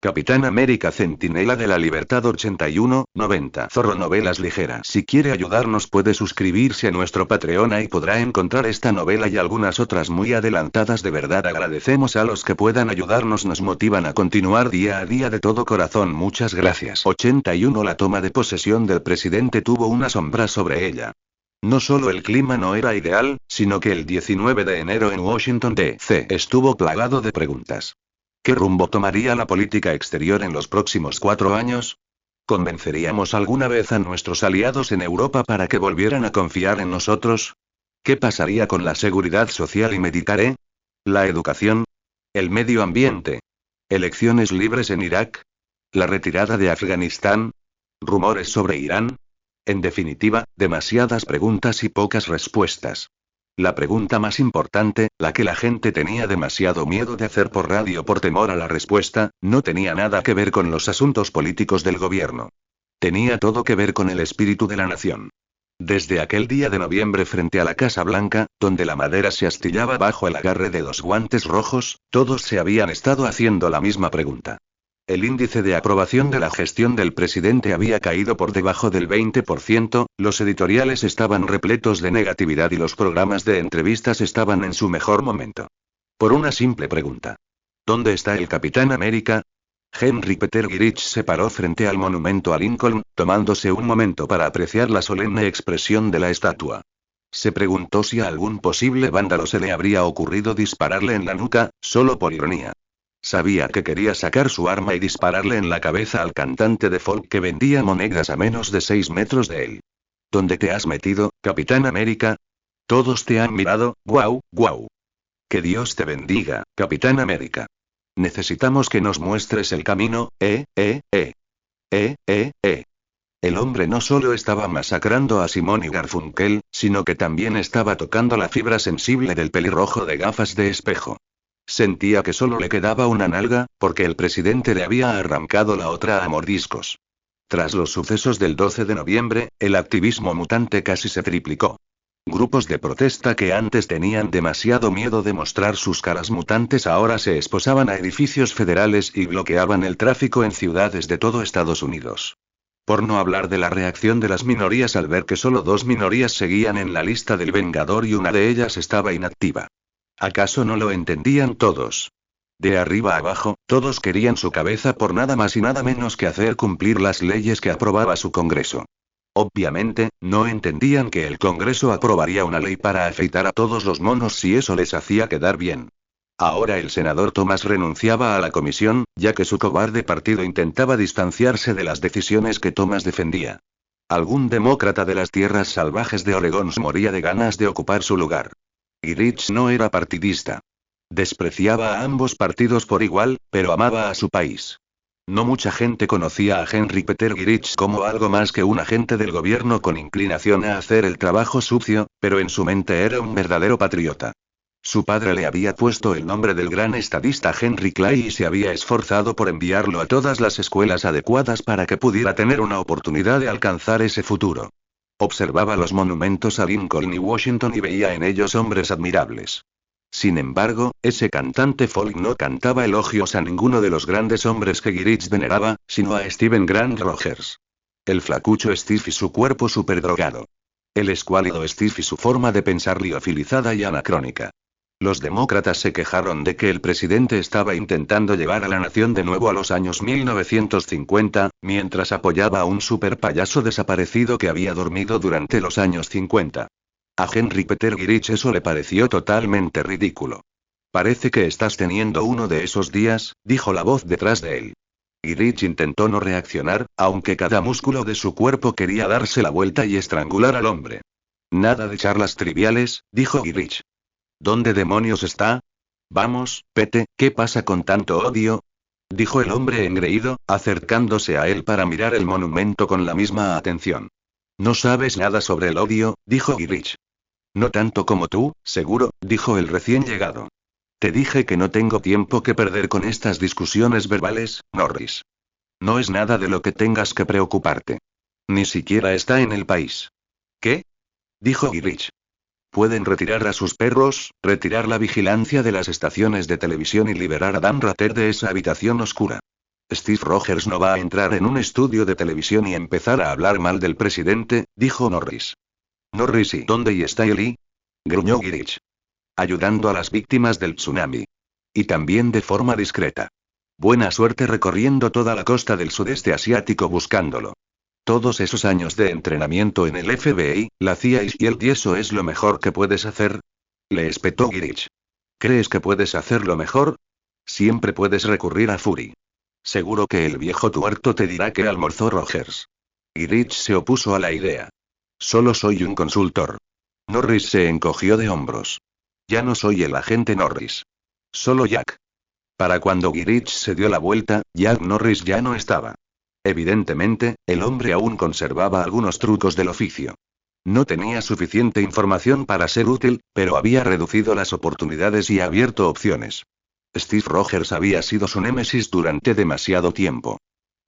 Capitán América Centinela de la Libertad 81-90. Zorro Novelas Ligeras. Si quiere ayudarnos puede suscribirse a nuestro Patreon y podrá encontrar esta novela y algunas otras muy adelantadas. De verdad agradecemos a los que puedan ayudarnos, nos motivan a continuar día a día de todo corazón. Muchas gracias. 81. La toma de posesión del presidente tuvo una sombra sobre ella. No solo el clima no era ideal, sino que el 19 de enero en Washington D.C. estuvo plagado de preguntas. ¿Qué rumbo tomaría la política exterior en los próximos 4 años? ¿Convenceríamos alguna vez a nuestros aliados en Europa para que volvieran a confiar en nosotros? ¿Qué pasaría con la seguridad social y militar? ¿La educación? ¿El medio ambiente? ¿Elecciones libres en Irak? ¿La retirada de Afganistán? ¿Rumores sobre Irán? En definitiva, demasiadas preguntas y pocas respuestas. La pregunta más importante, la que la gente tenía demasiado miedo de hacer por radio por temor a la respuesta, no tenía nada que ver con los asuntos políticos del gobierno. Tenía todo que ver con el espíritu de la nación. Desde aquel día de noviembre frente a la Casa Blanca, donde la madera se astillaba bajo el agarre de 2 guantes rojos, todos se habían estado haciendo la misma pregunta. El índice de aprobación de la gestión del presidente había caído por debajo del 20%, los editoriales estaban repletos de negatividad y los programas de entrevistas estaban en su mejor momento. Por una simple pregunta. ¿Dónde está el Capitán América? Henry Peter Girich se paró frente al monumento a Lincoln, tomándose un momento para apreciar la solemne expresión de la estatua. Se preguntó si a algún posible vándalo se le habría ocurrido dispararle en la nuca, solo por ironía. Sabía que quería sacar su arma y dispararle en la cabeza al cantante de folk que vendía monedas a menos de 6 metros de él. ¿Dónde te has metido, Capitán América? Todos te han mirado, guau, guau. Que Dios te bendiga, Capitán América. Necesitamos que nos muestres el camino, El hombre no solo estaba masacrando a Simón y Garfunkel, sino que también estaba tocando la fibra sensible del pelirrojo de gafas de espejo. Sentía que solo le quedaba una nalga, porque el presidente le había arrancado la otra a mordiscos. Tras los sucesos del 12 de noviembre, el activismo mutante casi se triplicó. Grupos de protesta que antes tenían demasiado miedo de mostrar sus caras mutantes ahora se esposaban a edificios federales y bloqueaban el tráfico en ciudades de todo Estados Unidos. Por no hablar de la reacción de las minorías al ver que solo 2 minorías seguían en la lista del Vengador y una de ellas estaba inactiva. ¿Acaso no lo entendían todos? De arriba a abajo, todos querían su cabeza por nada más y nada menos que hacer cumplir las leyes que aprobaba su Congreso. Obviamente, no entendían que el Congreso aprobaría una ley para afeitar a todos los monos si eso les hacía quedar bien. Ahora el senador Thomas renunciaba a la comisión, ya que su cobarde partido intentaba distanciarse de las decisiones que Thomas defendía. Algún demócrata de las tierras salvajes de Oregón moría de ganas de ocupar su lugar. Girich no era partidista. Despreciaba a ambos partidos por igual, pero amaba a su país. No mucha gente conocía a Henry Peter Girich como algo más que un agente del gobierno con inclinación a hacer el trabajo sucio, pero en su mente era un verdadero patriota. Su padre le había puesto el nombre del gran estadista Henry Clay y se había esforzado por enviarlo a todas las escuelas adecuadas para que pudiera tener una oportunidad de alcanzar ese futuro. Observaba los monumentos a Lincoln y Washington y veía en ellos hombres admirables. Sin embargo, ese cantante folk no cantaba elogios a ninguno de los grandes hombres que Girich veneraba, sino a Stephen Grant Rogers. El flacucho Steve y su cuerpo superdrogado. El escuálido Steve y su forma de pensar liofilizada y anacrónica. Los demócratas se quejaron de que el presidente estaba intentando llevar a la nación de nuevo a los años 1950, mientras apoyaba a un super payaso desaparecido que había dormido durante los años 50. A Henry Peter Girich eso le pareció totalmente ridículo. Parece que estás teniendo uno de esos días, dijo la voz detrás de él. Girich intentó no reaccionar, aunque cada músculo de su cuerpo quería darse la vuelta y estrangular al hombre. Nada de charlas triviales, dijo Girich. ¿Dónde demonios está? Vamos, Pete, ¿qué pasa con tanto odio? Dijo el hombre engreído, acercándose a él para mirar el monumento con la misma atención. No sabes nada sobre el odio, dijo Girich. No tanto como tú, seguro, dijo el recién llegado. Te dije que no tengo tiempo que perder con estas discusiones verbales, Norris. No es nada de lo que tengas que preocuparte. Ni siquiera está en el país. ¿Qué? Dijo Girich. Pueden retirar a sus perros, retirar la vigilancia de las estaciones de televisión y liberar a Dan Rather de esa habitación oscura. Steve Rogers no va a entrar en un estudio de televisión y empezar a hablar mal del presidente, dijo Norris. Norris, ¿y dónde está Eli? Gruñó Girich. Ayudando a las víctimas del tsunami. Y también de forma discreta. Buena suerte recorriendo toda la costa del sudeste asiático buscándolo. Todos esos años de entrenamiento en el FBI, la CIA y eso es lo mejor que puedes hacer. Le espetó Girich. ¿Crees que puedes hacerlo mejor? Siempre puedes recurrir a Fury. Seguro que el viejo tuerto te dirá que almorzó Rogers. Girich se opuso a la idea. Solo soy un consultor. Norris se encogió de hombros. Ya no soy el agente Norris. Solo Jack. Para cuando Girich se dio la vuelta, Jack Norris ya no estaba. Evidentemente, el hombre aún conservaba algunos trucos del oficio. No tenía suficiente información para ser útil, pero había reducido las oportunidades y abierto opciones. Steve Rogers había sido su némesis durante demasiado tiempo.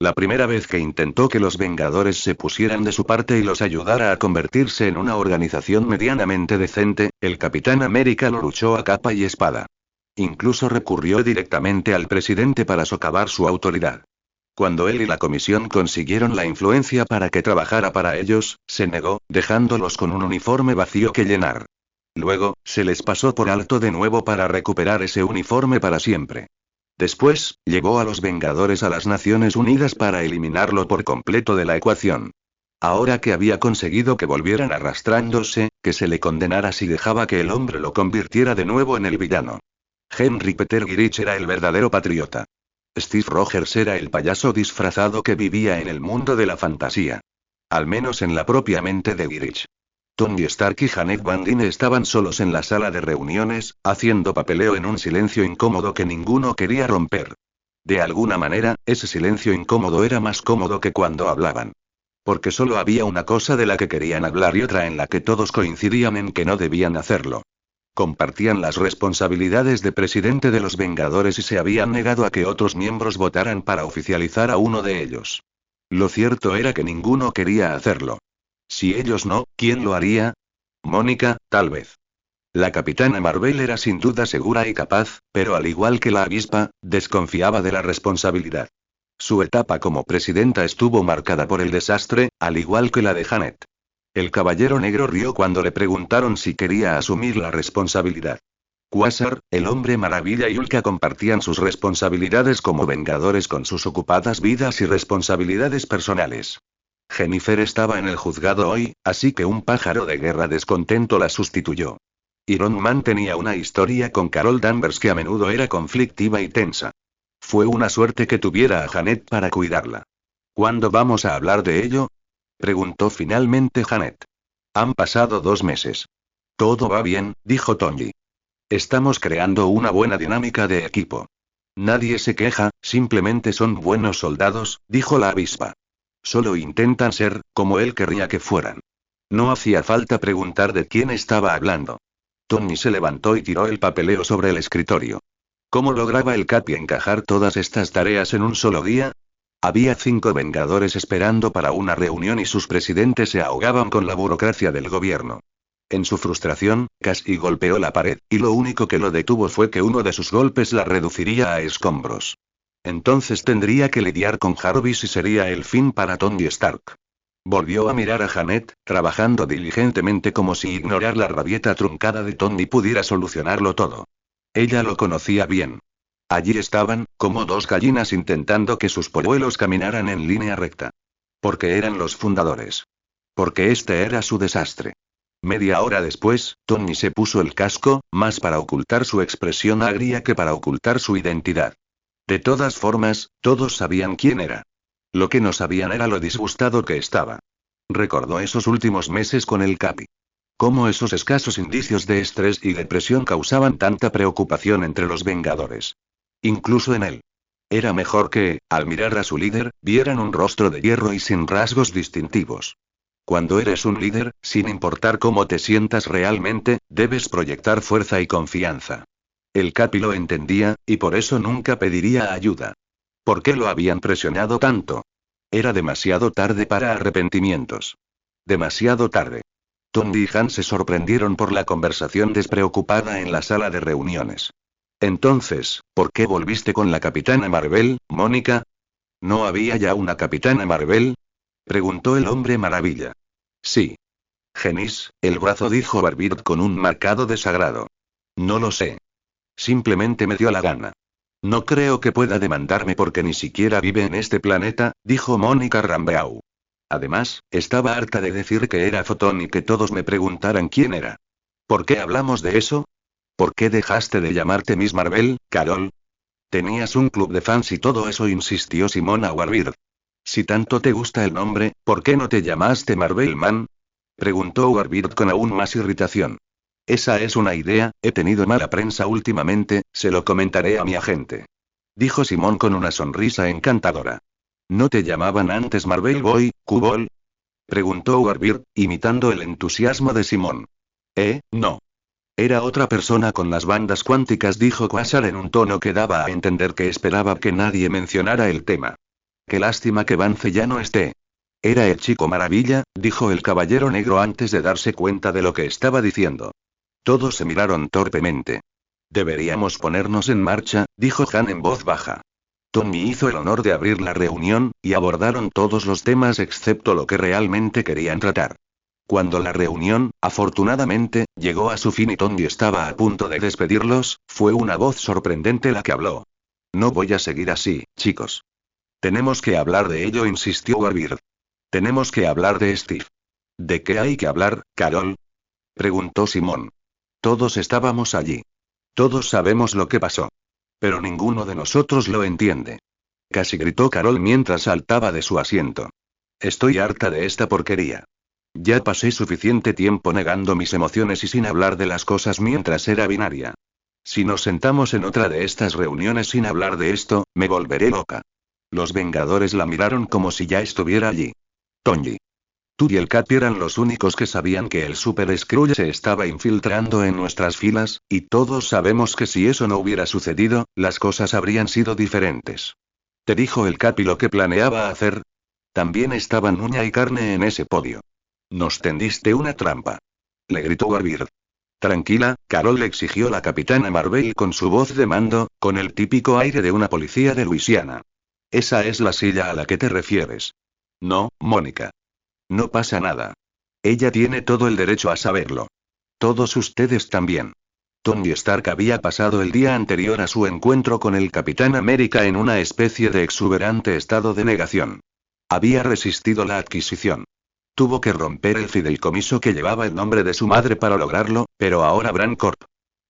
La primera vez que intentó que los Vengadores se pusieran de su parte y los ayudara a convertirse en una organización medianamente decente, el Capitán América lo luchó a capa y espada. Incluso recurrió directamente al presidente para socavar su autoridad. Cuando él y la comisión consiguieron la influencia para que trabajara para ellos, se negó, dejándolos con un uniforme vacío que llenar. Luego, se les pasó por alto de nuevo para recuperar ese uniforme para siempre. Después, llevó a los Vengadores a las Naciones Unidas para eliminarlo por completo de la ecuación. Ahora que había conseguido que volvieran arrastrándose, que se le condenara si dejaba que el hombre lo convirtiera de nuevo en el villano. Henry Peter Girich era el verdadero patriota. Steve Rogers era el payaso disfrazado que vivía en el mundo de la fantasía. Al menos en la propia mente de Girich. Tony Stark y Janet Van Dyne estaban solos en la sala de reuniones, haciendo papeleo en un silencio incómodo que ninguno quería romper. De alguna manera, ese silencio incómodo era más cómodo que cuando hablaban. Porque solo había una cosa de la que querían hablar y otra en la que todos coincidían en que no debían hacerlo. Compartían las responsabilidades de presidente de los Vengadores y se habían negado a que otros miembros votaran para oficializar a uno de ellos. Lo cierto era que ninguno quería hacerlo. Si ellos no, ¿quién lo haría? Mónica, tal vez. La Capitana Marvel era sin duda segura y capaz, pero al igual que la avispa, desconfiaba de la responsabilidad. Su etapa como presidenta estuvo marcada por el desastre, al igual que la de Janet. El Caballero Negro rió cuando le preguntaron si quería asumir la responsabilidad. Quasar, el Hombre Maravilla y Hulk compartían sus responsabilidades como Vengadores con sus ocupadas vidas y responsabilidades personales. Jennifer estaba en el juzgado hoy, así que un pájaro de guerra descontento la sustituyó. Iron Man tenía una historia con Carol Danvers que a menudo era conflictiva y tensa. Fue una suerte que tuviera a Janet para cuidarla. ¿Cuándo vamos a hablar de ello? Preguntó finalmente Janet. Han pasado 2 meses. Todo va bien, dijo Tony. Estamos creando una buena dinámica de equipo. Nadie se queja, simplemente son buenos soldados, dijo la avispa. Solo intentan ser, como él querría que fueran. No hacía falta preguntar de quién estaba hablando. Tony se levantó y tiró el papeleo sobre el escritorio. ¿Cómo lograba el Capi encajar todas estas tareas en un solo día? Había 5 Vengadores esperando para una reunión y sus presidentes se ahogaban con la burocracia del gobierno. En su frustración, casi golpeó la pared, y lo único que lo detuvo fue que uno de sus golpes la reduciría a escombros. Entonces tendría que lidiar con Jarvis y sería el fin para Tony Stark. Volvió a mirar a Janet, trabajando diligentemente como si ignorar la rabieta truncada de Tony pudiera solucionarlo todo. Ella lo conocía bien. Allí estaban, como 2 gallinas intentando que sus polluelos caminaran en línea recta. Porque eran los fundadores. Porque este era su desastre. Media hora después, Tony se puso el casco, más para ocultar su expresión agria que para ocultar su identidad. De todas formas, todos sabían quién era. Lo que no sabían era lo disgustado que estaba. Recordó esos últimos meses con el Capi. Cómo esos escasos indicios de estrés y depresión causaban tanta preocupación entre los Vengadores. Incluso en él. Era mejor que, al mirar a su líder, vieran un rostro de hierro y sin rasgos distintivos. Cuando eres un líder, sin importar cómo te sientas realmente, debes proyectar fuerza y confianza. El Capi lo entendía, y por eso nunca pediría ayuda. ¿Por qué lo habían presionado tanto? Era demasiado tarde para arrepentimientos. Demasiado tarde. Tony y Han se sorprendieron por la conversación despreocupada en la sala de reuniones. Entonces, ¿por qué volviste con la Capitana Marvel, Mónica? ¿No había ya una Capitana Marvel? Preguntó el hombre maravilla. Sí. Genis, el brazo, dijo Barbird con un marcado desagrado. No lo sé. Simplemente me dio la gana. No creo que pueda demandarme porque ni siquiera vive en este planeta, dijo Mónica Rambeau. Además, estaba harta de decir que era fotón y que todos me preguntaran quién era. ¿Por qué hablamos de eso? ¿Por qué dejaste de llamarte Miss Marvel, Carol? Tenías un club de fans y todo eso, insistió Simona Warbird. Si tanto te gusta el nombre, ¿por qué no te llamaste Marvelman? Preguntó Warbird con aún más irritación. Esa es una idea, he tenido mala prensa últimamente, se lo comentaré a mi agente. Dijo Simón con una sonrisa encantadora. ¿No te llamaban antes Marvel Boy, Q-Ball? Preguntó Warbird, imitando el entusiasmo de Simón. No. Era otra persona con las bandas cuánticas, dijo Quasar en un tono que daba a entender que esperaba que nadie mencionara el tema. Qué lástima que Vance ya no esté. Era el chico maravilla, dijo el caballero negro antes de darse cuenta de lo que estaba diciendo. Todos se miraron torpemente. Deberíamos ponernos en marcha, dijo Han en voz baja. Tommy hizo el honor de abrir la reunión, y abordaron todos los temas excepto lo que realmente querían tratar. Cuando la reunión, afortunadamente, llegó a su fin y Tommy estaba a punto de despedirlos, fue una voz sorprendente la que habló. No voy a seguir así, chicos. Tenemos que hablar de ello, insistió Warbird. Tenemos que hablar de Steve. ¿De qué hay que hablar, Carol? Preguntó Simón. Todos estábamos allí. Todos sabemos lo que pasó. Pero ninguno de nosotros lo entiende. Casi gritó Carol mientras saltaba de su asiento. Estoy harta de esta porquería. Ya pasé suficiente tiempo negando mis emociones y sin hablar de las cosas mientras era binaria. Si nos sentamos en otra de estas reuniones sin hablar de esto, me volveré loca. Los Vengadores la miraron como si ya estuviera allí. Tony. Tú y el Capi eran los únicos que sabían que el Super Skrull se estaba infiltrando en nuestras filas, y todos sabemos que si eso no hubiera sucedido, las cosas habrían sido diferentes. ¿Te dijo el Capi lo que planeaba hacer? También estaban uña y carne en ese podio. Nos tendiste una trampa. Le gritó Warbird. Tranquila, Carol, le exigió la capitana Marvel con su voz de mando, con el típico aire de una policía de Luisiana. Esa es la silla a la que te refieres. No, Mónica. No pasa nada. Ella tiene todo el derecho a saberlo. Todos ustedes también. Tony Stark había pasado el día anterior a su encuentro con el Capitán América en una especie de exuberante estado de negación. Había resistido la adquisición. Tuvo que romper el fideicomiso que llevaba el nombre de su madre para lograrlo, pero ahora Brand Corp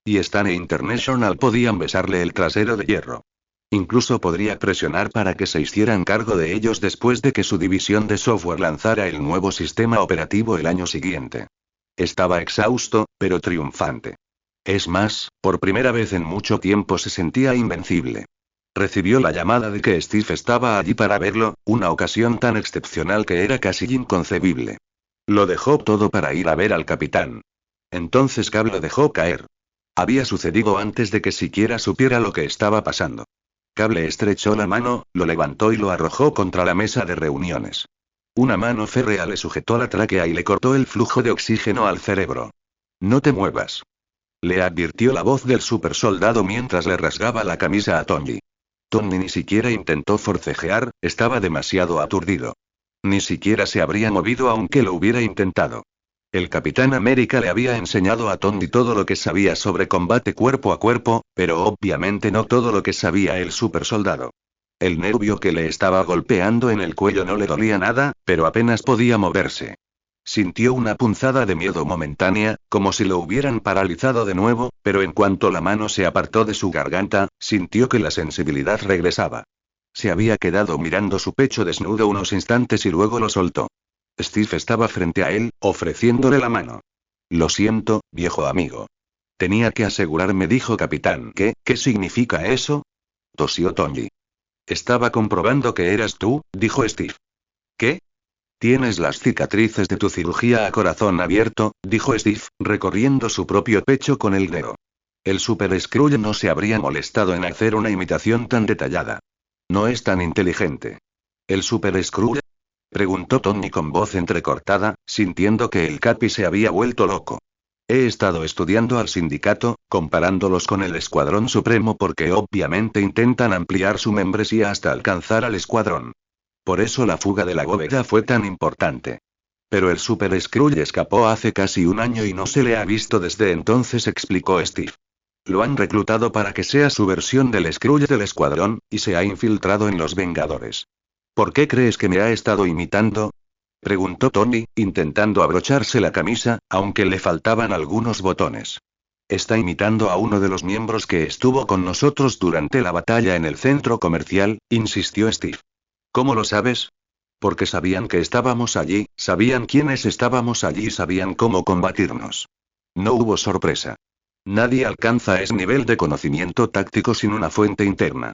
y Stane International podían besarle el trasero de hierro. Incluso podría presionar para que se hicieran cargo de ellos después de que su división de software lanzara el nuevo sistema operativo el año siguiente. Estaba exhausto, pero triunfante. Es más, por primera vez en mucho tiempo se sentía invencible. Recibió la llamada de que Steve estaba allí para verlo, una ocasión tan excepcional que era casi inconcebible. Lo dejó todo para ir a ver al capitán. Entonces Cable lo dejó caer. Había sucedido antes de que siquiera supiera lo que estaba pasando. Cable estrechó la mano, lo levantó y lo arrojó contra la mesa de reuniones. Una mano férrea le sujetó la tráquea y le cortó el flujo de oxígeno al cerebro. No te muevas. Le advirtió la voz del supersoldado mientras le rasgaba la camisa a Tony. Tony ni siquiera intentó forcejear, estaba demasiado aturdido. Ni siquiera se habría movido aunque lo hubiera intentado. El Capitán América le había enseñado a Tony todo lo que sabía sobre combate cuerpo a cuerpo, pero obviamente no todo lo que sabía el supersoldado. El nervio que le estaba golpeando en el cuello no le dolía nada, pero apenas podía moverse. Sintió una punzada de miedo momentánea, como si lo hubieran paralizado de nuevo, pero en cuanto la mano se apartó de su garganta, sintió que la sensibilidad regresaba. Se había quedado mirando su pecho desnudo unos instantes y luego lo soltó. Steve estaba frente a él, ofreciéndole la mano. Lo siento, viejo amigo. Tenía que asegurarme, dijo Capitán. ¿Qué significa eso? Tosió Tony. Estaba comprobando que eras tú, dijo Steve. ¿Qué? Tienes las cicatrices de tu cirugía a corazón abierto, dijo Steve, recorriendo su propio pecho con el dedo. El Super Skrull no se habría molestado en hacer una imitación tan detallada. No es tan inteligente. ¿El Super Skrull? Preguntó Tony con voz entrecortada, sintiendo que el Capi se había vuelto loco. He estado estudiando al sindicato, comparándolos con el Escuadrón Supremo porque obviamente intentan ampliar su membresía hasta alcanzar al Escuadrón. Por eso la fuga de la bóveda fue tan importante. Pero el Super Skrull escapó hace casi un año y no se le ha visto desde entonces, explicó Steve. Lo han reclutado para que sea su versión del Skrull del Escuadrón, y se ha infiltrado en los Vengadores. ¿Por qué crees que me ha estado imitando? Preguntó Tony, intentando abrocharse la camisa, aunque le faltaban algunos botones. Está imitando a uno de los miembros que estuvo con nosotros durante la batalla en el centro comercial, insistió Steve. ¿Cómo lo sabes? Porque sabían que estábamos allí, sabían quiénes estábamos allí y sabían cómo combatirnos. No hubo sorpresa. Nadie alcanza ese nivel de conocimiento táctico sin una fuente interna.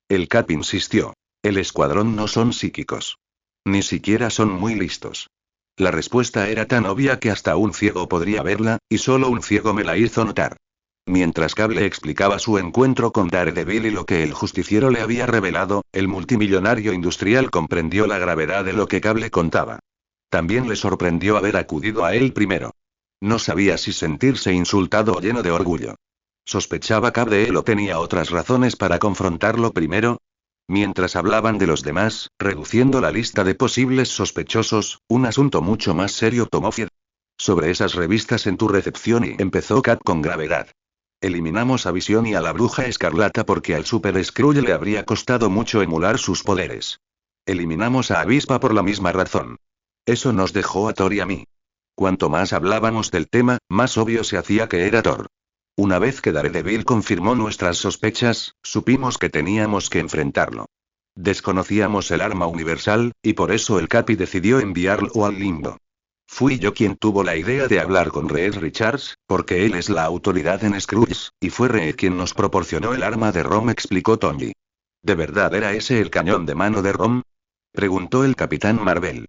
El Cap insistió. El escuadrón no son psíquicos. Ni siquiera son muy listos. La respuesta era tan obvia que hasta un ciego podría verla, y solo un ciego me la hizo notar. Mientras Cable explicaba su encuentro con Daredevil y lo que el justiciero le había revelado, el multimillonario industrial comprendió la gravedad de lo que Cable contaba. También le sorprendió haber acudido a él primero. No sabía si sentirse insultado o lleno de orgullo. ¿Sospechaba Cable de él o tenía otras razones para confrontarlo primero? Mientras hablaban de los demás, reduciendo la lista de posibles sospechosos, un asunto mucho más serio tomó Fied. Sobre esas revistas en tu recepción y empezó Kat con gravedad. Eliminamos a Visión y a la Bruja Escarlata porque al Super Skrull le habría costado mucho emular sus poderes. Eliminamos a Avispa por la misma razón. Eso nos dejó a Thor y a mí. Cuanto más hablábamos del tema, más obvio se hacía que era Thor. Una vez que Daredevil confirmó nuestras sospechas, supimos que teníamos que enfrentarlo. Desconocíamos el arma universal, y por eso el Capi decidió enviarlo al limbo. Fui yo quien tuvo la idea de hablar con Reed Richards, porque él es la autoridad en Skrulls, y fue Reed quien nos proporcionó el arma de Rom, explicó Tony. ¿De verdad era ese el cañón de mano de Rom? Preguntó el Capitán Marvel.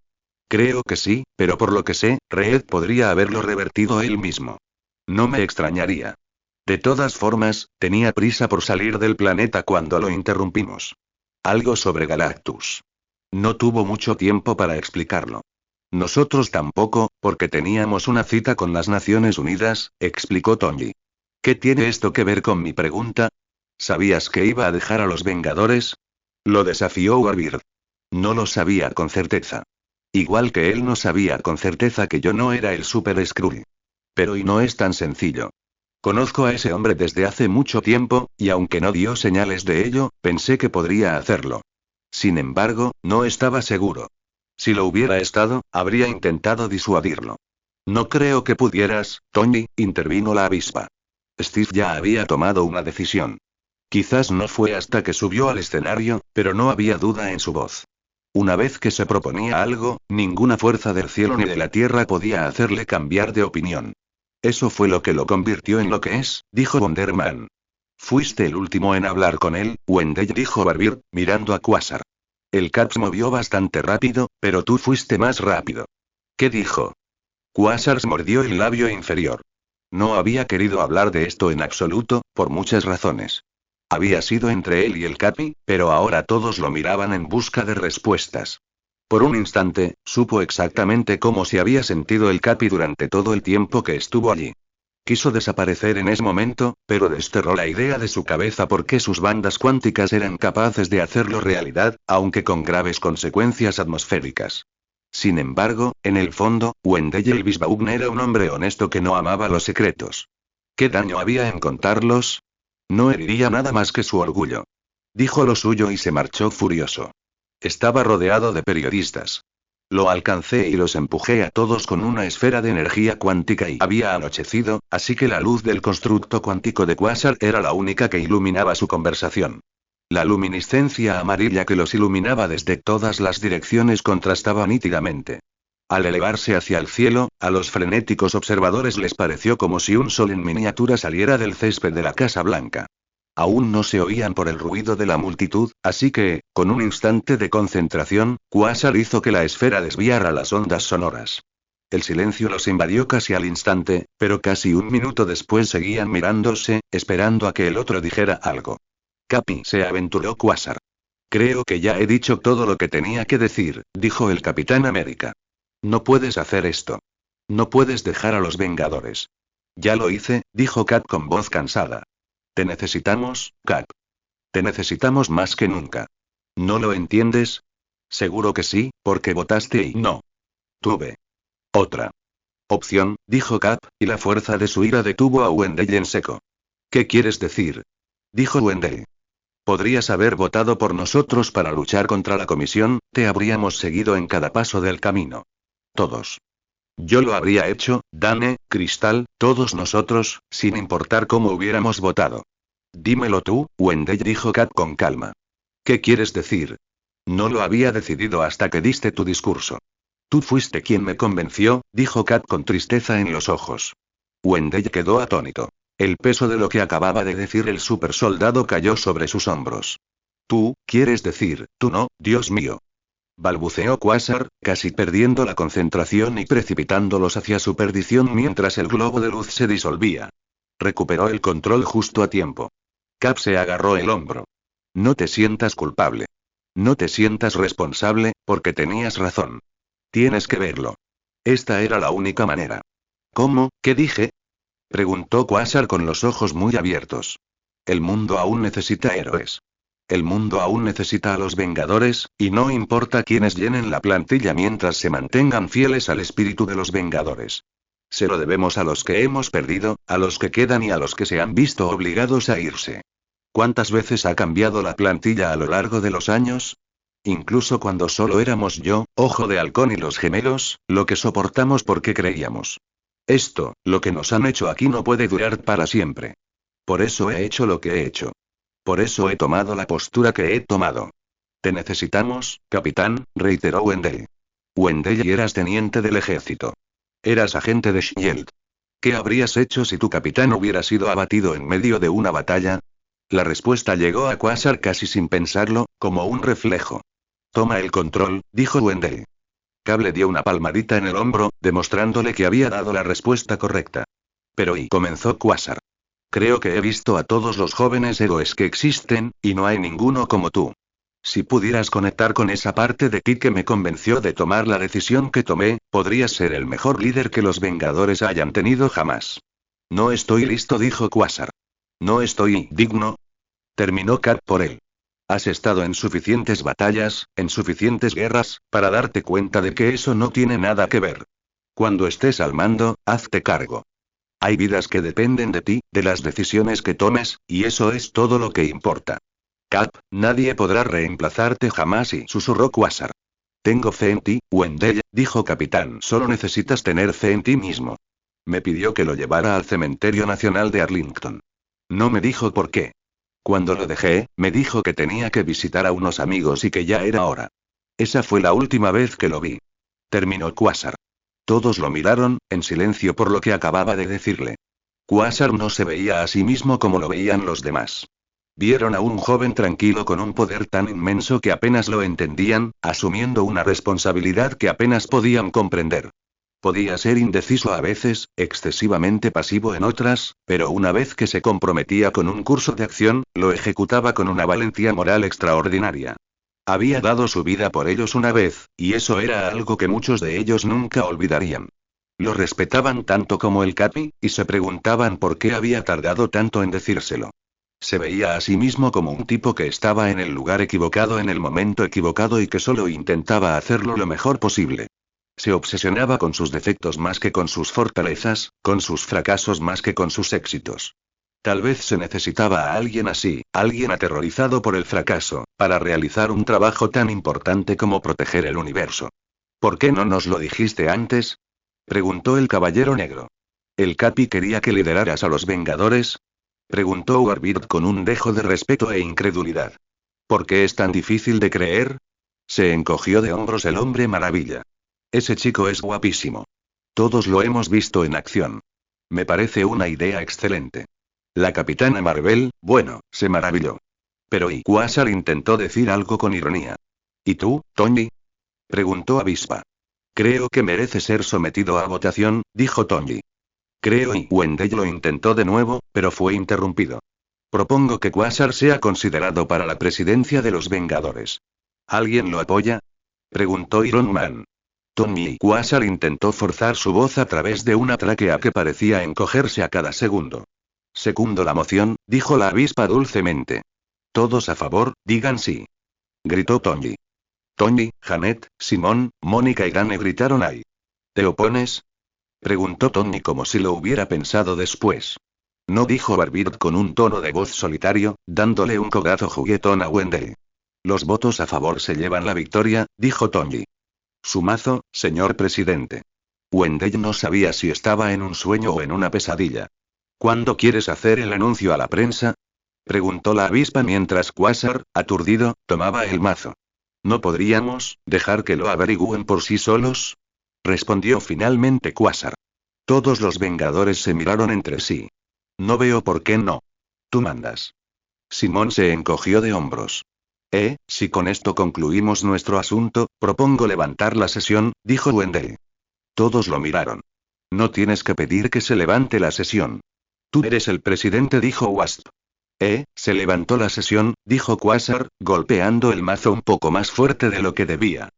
Creo que sí, pero por lo que sé, Reed podría haberlo revertido él mismo. No me extrañaría. De todas formas, tenía prisa por salir del planeta cuando lo interrumpimos. Algo sobre Galactus. No tuvo mucho tiempo para explicarlo. Nosotros tampoco, porque teníamos una cita con las Naciones Unidas, explicó Tony. ¿Qué tiene esto que ver con mi pregunta? ¿Sabías que iba a dejar a los Vengadores? Lo desafió Warbird. No lo sabía con certeza. Igual que él no sabía con certeza que yo no era el Super Skrull. Pero y no es tan sencillo. Conozco a ese hombre desde hace mucho tiempo, y aunque no dio señales de ello, pensé que podría hacerlo. Sin embargo, no estaba seguro. Si lo hubiera estado, habría intentado disuadirlo. No creo que pudieras, Tony, intervino la avispa. Steve ya había tomado una decisión. Quizás no fue hasta que subió al escenario, pero no había duda en su voz. Una vez que se proponía algo, ninguna fuerza del cielo ni de la tierra podía hacerle cambiar de opinión. Eso fue lo que lo convirtió en lo que es, dijo Wonder Man. Fuiste el último en hablar con él, Wendell, dijo Barbir, mirando a Quasar. El Cap se movió bastante rápido, pero tú fuiste más rápido. ¿Qué dijo? Quasar se mordió el labio inferior. No había querido hablar de esto en absoluto, por muchas razones. Había sido entre él y el Capi, pero ahora todos lo miraban en busca de respuestas. Por un instante, supo exactamente cómo se había sentido el Capi durante todo el tiempo que estuvo allí. Quiso desaparecer en ese momento, pero desterró la idea de su cabeza porque sus bandas cuánticas eran capaces de hacerlo realidad, aunque con graves consecuencias atmosféricas. Sin embargo, en el fondo, Wendell Elvis-Vaughn era un hombre honesto que no amaba los secretos. ¿Qué daño había en contarlos? No heriría nada más que su orgullo. Dijo lo suyo y se marchó furioso. Estaba rodeado de periodistas. Lo alcancé y los empujé a todos con una esfera de energía cuántica y había anochecido, así que la luz del constructo cuántico de Quasar era la única que iluminaba su conversación. La luminiscencia amarilla que los iluminaba desde todas las direcciones contrastaba nítidamente. Al elevarse hacia el cielo, a los frenéticos observadores les pareció como si un sol en miniatura saliera del césped de la Casa Blanca. Aún no se oían por el ruido de la multitud, así que, con un instante de concentración, Quasar hizo que la esfera desviara las ondas sonoras. El silencio los invadió casi al instante, pero casi un minuto después seguían mirándose, esperando a que el otro dijera algo. Capi, se aventuró Quasar. Creo que ya he dicho todo lo que tenía que decir, dijo el Capitán América. No puedes hacer esto. No puedes dejar a los Vengadores. Ya lo hice, dijo Cap con voz cansada. Te necesitamos, Cap. Te necesitamos más que nunca. ¿No lo entiendes? Seguro que sí, porque votaste y no. Tuve otra opción, dijo Cap, y la fuerza de su ira detuvo a Wendell en seco. ¿Qué quieres decir? Dijo Wendell. Podrías haber votado por nosotros para luchar contra la comisión, te habríamos seguido en cada paso del camino. Todos. Yo lo habría hecho, Dane, Cristal, todos nosotros, sin importar cómo hubiéramos votado. Dímelo tú, Wendell, dijo Kat con calma. ¿Qué quieres decir? No lo había decidido hasta que diste tu discurso. Tú fuiste quien me convenció, dijo Kat con tristeza en los ojos. Wendell quedó atónito. El peso de lo que acababa de decir el supersoldado cayó sobre sus hombros. Tú, quieres decir, tú no, Dios mío. Balbuceó Quasar, casi perdiendo la concentración y precipitándolos hacia su perdición mientras el globo de luz se disolvía. Recuperó el control justo a tiempo. Cap se agarró el hombro. No te sientas culpable. No te sientas responsable, porque tenías razón. Tienes que verlo. Esta era la única manera. ¿Cómo? ¿Qué dije? Preguntó Quasar con los ojos muy abiertos. El mundo aún necesita héroes. El mundo aún necesita a los Vengadores, y no importa quiénes llenen la plantilla mientras se mantengan fieles al espíritu de los Vengadores. Se lo debemos a los que hemos perdido, a los que quedan y a los que se han visto obligados a irse. ¿Cuántas veces ha cambiado la plantilla a lo largo de los años? Incluso cuando solo éramos yo, Ojo de Halcón y los gemelos, lo que soportamos porque creíamos. Esto, lo que nos han hecho aquí no puede durar para siempre. Por eso he hecho lo que he hecho. Por eso he tomado la postura que he tomado. Te necesitamos, capitán, reiteró Wendell. Wendell, y eras teniente del ejército. Eras agente de S.H.I.E.L.D. ¿Qué habrías hecho si tu capitán hubiera sido abatido en medio de una batalla? La respuesta llegó a Quasar casi sin pensarlo, como un reflejo. Toma el control, dijo Wendell. Cap le dio una palmadita en el hombro, demostrándole que había dado la respuesta correcta. Pero comenzó Quasar. Creo que he visto a todos los jóvenes héroes que existen, y no hay ninguno como tú. Si pudieras conectar con esa parte de ti que me convenció de tomar la decisión que tomé, podrías ser el mejor líder que los Vengadores hayan tenido jamás. No estoy listo, dijo Quasar. No estoy digno. Terminó Cap por él. Has estado en suficientes batallas, en suficientes guerras, para darte cuenta de que eso no tiene nada que ver. Cuando estés al mando, hazte cargo. Hay vidas que dependen de ti, de las decisiones que tomes, y eso es todo lo que importa. Cap, nadie podrá reemplazarte jamás, y susurró Quasar. Tengo fe en ti, Wendell, dijo Capitán. Solo necesitas tener fe en ti mismo. Me pidió que lo llevara al Cementerio Nacional de Arlington. No me dijo por qué. Cuando lo dejé, me dijo que tenía que visitar a unos amigos y que ya era hora. Esa fue la última vez que lo vi. Terminó Quasar. Todos lo miraron, en silencio por lo que acababa de decirle. Quasar no se veía a sí mismo como lo veían los demás. Vieron a un joven tranquilo con un poder tan inmenso que apenas lo entendían, asumiendo una responsabilidad que apenas podían comprender. Podía ser indeciso a veces, excesivamente pasivo en otras, pero una vez que se comprometía con un curso de acción, lo ejecutaba con una valentía moral extraordinaria. Había dado su vida por ellos una vez, y eso era algo que muchos de ellos nunca olvidarían. Lo respetaban tanto como el Capi, y se preguntaban por qué había tardado tanto en decírselo. Se veía a sí mismo como un tipo que estaba en el lugar equivocado en el momento equivocado y que solo intentaba hacerlo lo mejor posible. Se obsesionaba con sus defectos más que con sus fortalezas, con sus fracasos más que con sus éxitos. Tal vez se necesitaba a alguien así, alguien aterrorizado por el fracaso, para realizar un trabajo tan importante como proteger el universo. ¿Por qué no nos lo dijiste antes? Preguntó el Caballero Negro. ¿El Capi quería que lideraras a los Vengadores? Preguntó Warbird con un dejo de respeto e incredulidad. ¿Por qué es tan difícil de creer? Se encogió de hombros el Hombre Maravilla. Ese chico es guapísimo. Todos lo hemos visto en acción. Me parece una idea excelente. La Capitana Marvel, bueno, se maravilló. Pero Quasar intentó decir algo con ironía. ¿Y tú, Tony? Preguntó Avispa. Creo que merece ser sometido a votación, dijo Tony. Creo Wendell lo intentó de nuevo, pero fue interrumpido. Propongo que Quasar sea considerado para la presidencia de los Vengadores. ¿Alguien lo apoya? Preguntó Iron Man. Tony y Quasar intentó forzar su voz a través de una tráquea que parecía encogerse a cada segundo. Secundo la moción, dijo la avispa dulcemente. Todos a favor, digan sí. Gritó Tony. Tony, Janet, Simón, Mónica y Gane gritaron ay. ¿Te opones? Preguntó Tony como si lo hubiera pensado después. No, dijo Barbird con un tono de voz solitario, dándole un codazo juguetón a Wendell. Los votos a favor se llevan la victoria, dijo Tony. Su mazo, señor presidente. Wendell no sabía si estaba en un sueño o en una pesadilla. ¿Cuándo quieres hacer el anuncio a la prensa? Preguntó la avispa mientras Quasar, aturdido, tomaba el mazo. ¿No podríamos dejar que lo averigüen por sí solos? Respondió finalmente Quasar. Todos los Vengadores se miraron entre sí. No veo por qué no. Tú mandas. Simón se encogió de hombros. Si con esto concluimos nuestro asunto, propongo levantar la sesión, dijo Wendell. Todos lo miraron. No tienes que pedir que se levante la sesión. Tú eres el presidente, dijo Wasp. Se levantó la sesión, dijo Quasar, golpeando el mazo un poco más fuerte de lo que debía.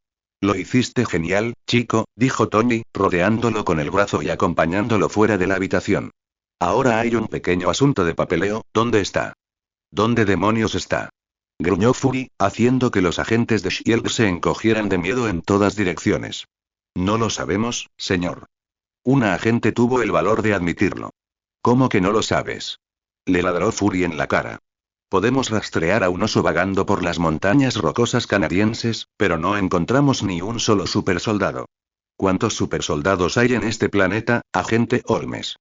Lo hiciste genial, chico, dijo Tony, rodeándolo con el brazo y acompañándolo fuera de la habitación. Ahora hay un pequeño asunto de papeleo, ¿dónde está? ¿Dónde demonios está? Gruñó Fury, haciendo que los agentes de S.H.I.E.L.D. se encogieran de miedo en todas direcciones. No lo sabemos, señor. Una agente tuvo el valor de admitirlo. ¿Cómo que no lo sabes? Le ladró Fury en la cara. Podemos rastrear a un oso vagando por las montañas rocosas canadienses, pero no encontramos ni un solo supersoldado. ¿Cuántos supersoldados hay en este planeta, agente Holmes?